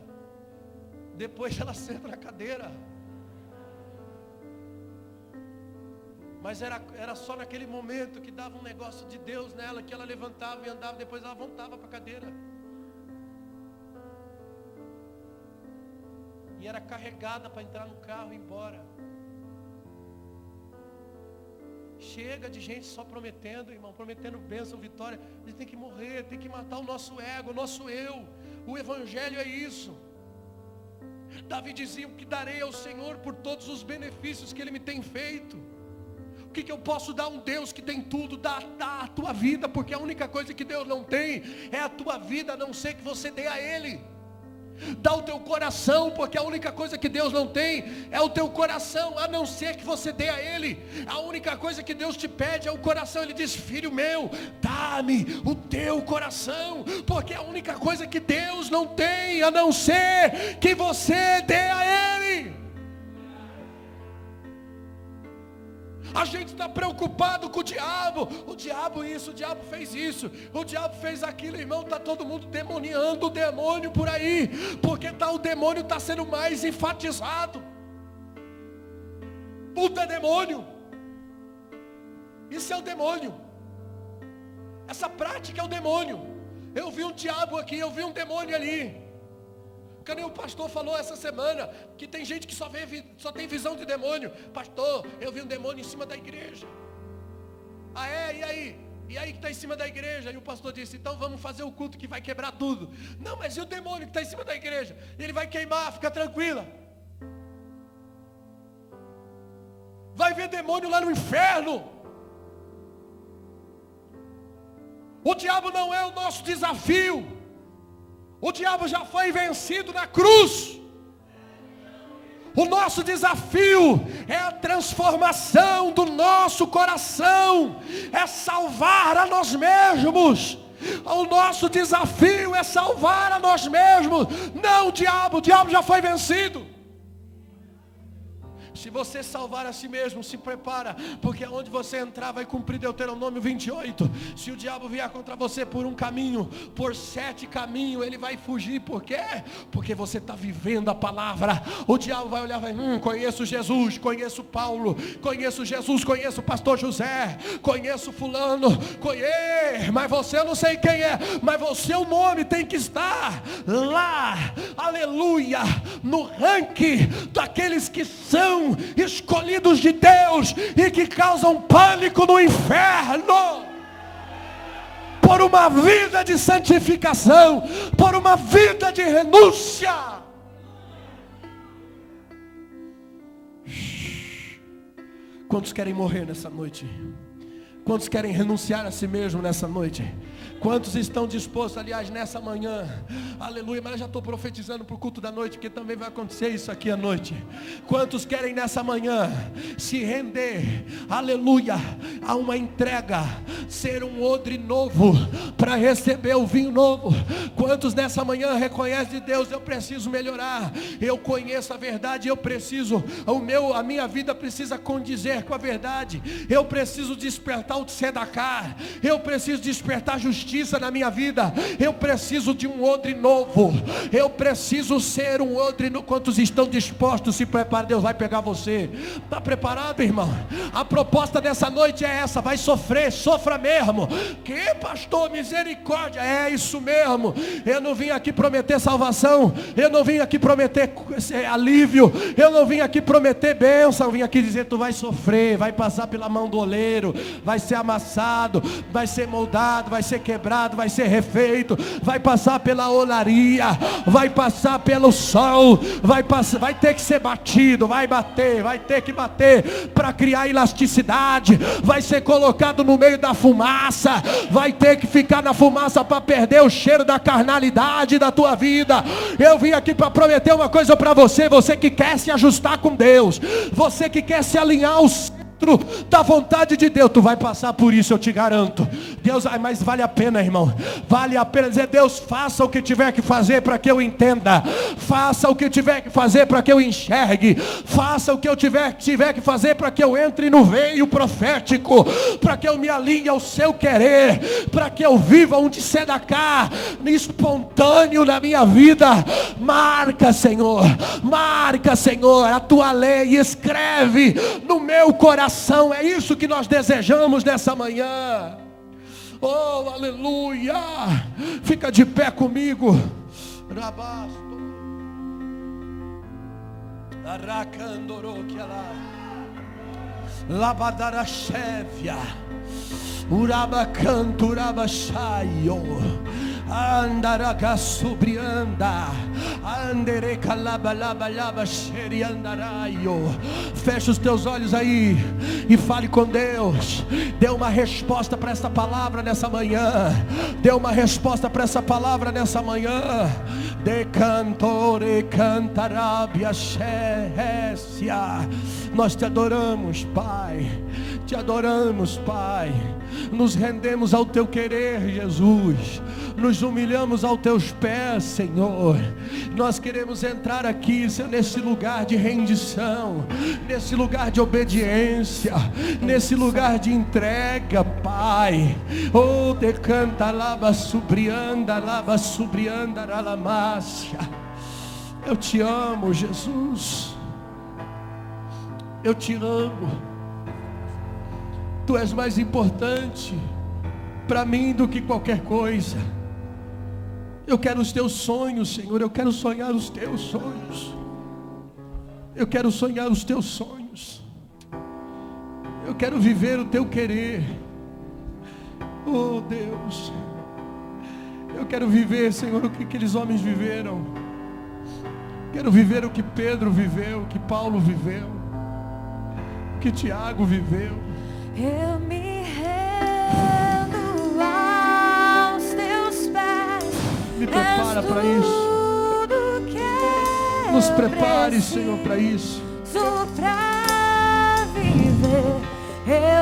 Speaker 1: Depois ela senta na cadeira. Mas era só naquele momento que dava um negócio de Deus nela, que ela levantava e andava, depois ela voltava para a cadeira. E era carregada para entrar no carro e ir embora. Chega de gente só prometendo, irmão, prometendo bênção, vitória. A gente tem que morrer, tem que matar o nosso ego, o nosso eu. O Evangelho é isso. Davi dizia: o que darei ao Senhor por todos os benefícios que Ele me tem feito? O que eu posso dar a um Deus que tem tudo? Dá a tua vida, porque a única coisa que Deus não tem é a tua vida, a não ser que você dê a Ele. Dá o teu coração, porque a única coisa que Deus não tem é o teu coração, a não ser que você dê a Ele. A única coisa que Deus te pede é o coração. Ele diz: filho meu, dá-me o teu coração, porque a única coisa que Deus não tem, a não ser que você dê a Ele. A gente está preocupado com o diabo. O diabo isso, o diabo fez isso, o diabo fez aquilo, irmão. Está todo mundo demoniando o demônio por aí, porque o demônio está sendo mais enfatizado. Tudo é demônio. Isso é o demônio. Essa prática é o demônio. Eu vi um diabo aqui, eu vi um demônio ali. Que nem o pastor falou essa semana, que tem gente que só tem visão de demônio. Pastor, eu vi um demônio em cima da igreja. Ah é? E aí? E aí que está em cima da igreja? E o pastor disse: então vamos fazer o culto que vai quebrar tudo. Não, mas e o demônio que está em cima da igreja? Ele vai queimar, fica tranquila. Vai ver demônio lá no inferno. O diabo não é o nosso desafio. O diabo já foi vencido na cruz. O nosso desafio é a transformação do nosso coração, é salvar a nós mesmos. O nosso desafio é salvar a nós mesmos, não o diabo já foi vencido. Se você salvar a si mesmo, se prepara, porque aonde você entrar vai cumprir Deuteronômio 28. Se o diabo vier contra você por um caminho, por 7 caminhos, ele vai fugir. Por quê? Porque você está vivendo a palavra. O diabo vai olhar e vai, conheço Jesus, conheço Paulo, conheço Jesus, conheço o pastor José, conheço fulano, mas você eu não sei quem é, mas o seu nome tem que estar lá, aleluia, no ranking daqueles que são escolhidos de Deus e que causam pânico no inferno, por uma vida de santificação, por uma vida de renúncia. Quantos querem morrer nessa noite? Quantos querem renunciar a si mesmo nessa noite? Quantos estão dispostos, aliás, nessa manhã, aleluia, mas eu já estou profetizando para o culto da noite, porque também vai acontecer isso aqui à noite. Quantos querem nessa manhã se render, aleluia, a uma entrega, ser um odre novo, para receber o vinho novo? Quantos nessa manhã reconhecem de Deus, eu preciso melhorar, eu conheço a verdade, eu preciso, a minha vida precisa condizer com a verdade, eu preciso despertar o Tzedaká, eu preciso despertar a justiça na minha vida, eu preciso de um odre novo, eu preciso ser um odre novo. Quantos estão dispostos? Se prepara, Deus vai pegar você. Está preparado, irmão? A proposta dessa noite é essa, vai sofrer, sofra mesmo. Que pastor, misericórdia, é isso mesmo. Eu não vim aqui prometer salvação, eu não vim aqui prometer alívio, eu não vim aqui prometer bênção, eu vim aqui dizer, tu vai sofrer, vai passar pela mão do oleiro, vai ser amassado, vai ser moldado, vai ser quebrado, vai ser refeito, vai passar pela olaria, vai passar pelo sol, vai ter que ser batido, vai ter que bater para criar elasticidade, vai ser colocado no meio da fumaça, vai ter que ficar na fumaça para perder o cheiro da carnalidade da tua vida. Eu vim aqui para prometer uma coisa para você, você que quer se ajustar com Deus, você que quer se alinhar aos da vontade de Deus, tu vai passar por isso, eu te garanto. Deus, mas vale a pena, irmão, vale a pena dizer, Deus, faça o que tiver que fazer para que eu entenda, faça o que tiver que fazer para que eu enxergue, faça o que eu tiver que fazer para que eu entre no veio profético, para que eu me alinhe ao seu querer, para que eu viva um Tzedaká espontâneo na minha vida. Marca, Senhor, a tua lei, escreve no meu coração. É isso que nós desejamos nessa manhã. Oh, aleluia. Fica de pé comigo. Rabasto. Aracandoroquiala. Labadarachevia. Urabacanturabashaio. Andaraga subrianda, andere calabalaba xeriandaraio. Fecha os teus olhos aí e fale com Deus. Dê uma resposta para essa palavra nessa manhã. Dê uma resposta para essa palavra nessa manhã. De cantore cantarabia xécia. Nós te adoramos, Pai. Te adoramos, Pai. Nos rendemos ao teu querer, Jesus. Nos humilhamos aos teus pés, Senhor. Nós queremos entrar aqui, Senhor, nesse lugar de rendição, nesse lugar de obediência, nesse lugar de entrega, Pai. Oh, decanta lava subrianda ralamácia. Eu te amo, Jesus. Eu te amo. Tu és mais importante para mim do que qualquer coisa. Eu quero os teus sonhos, Senhor. Eu quero sonhar os teus sonhos. Eu quero sonhar os teus sonhos. Eu quero viver o teu querer. Oh, Deus. Eu quero viver, Senhor, o que aqueles homens viveram. Quero viver o que Pedro viveu, o que Paulo viveu, o que Tiago viveu.
Speaker 2: Eu me rendo aos teus pés.
Speaker 1: Me prepara para isso.
Speaker 2: Tudo que
Speaker 1: Nos prepare, Senhor, para isso.
Speaker 2: Pra viver, eu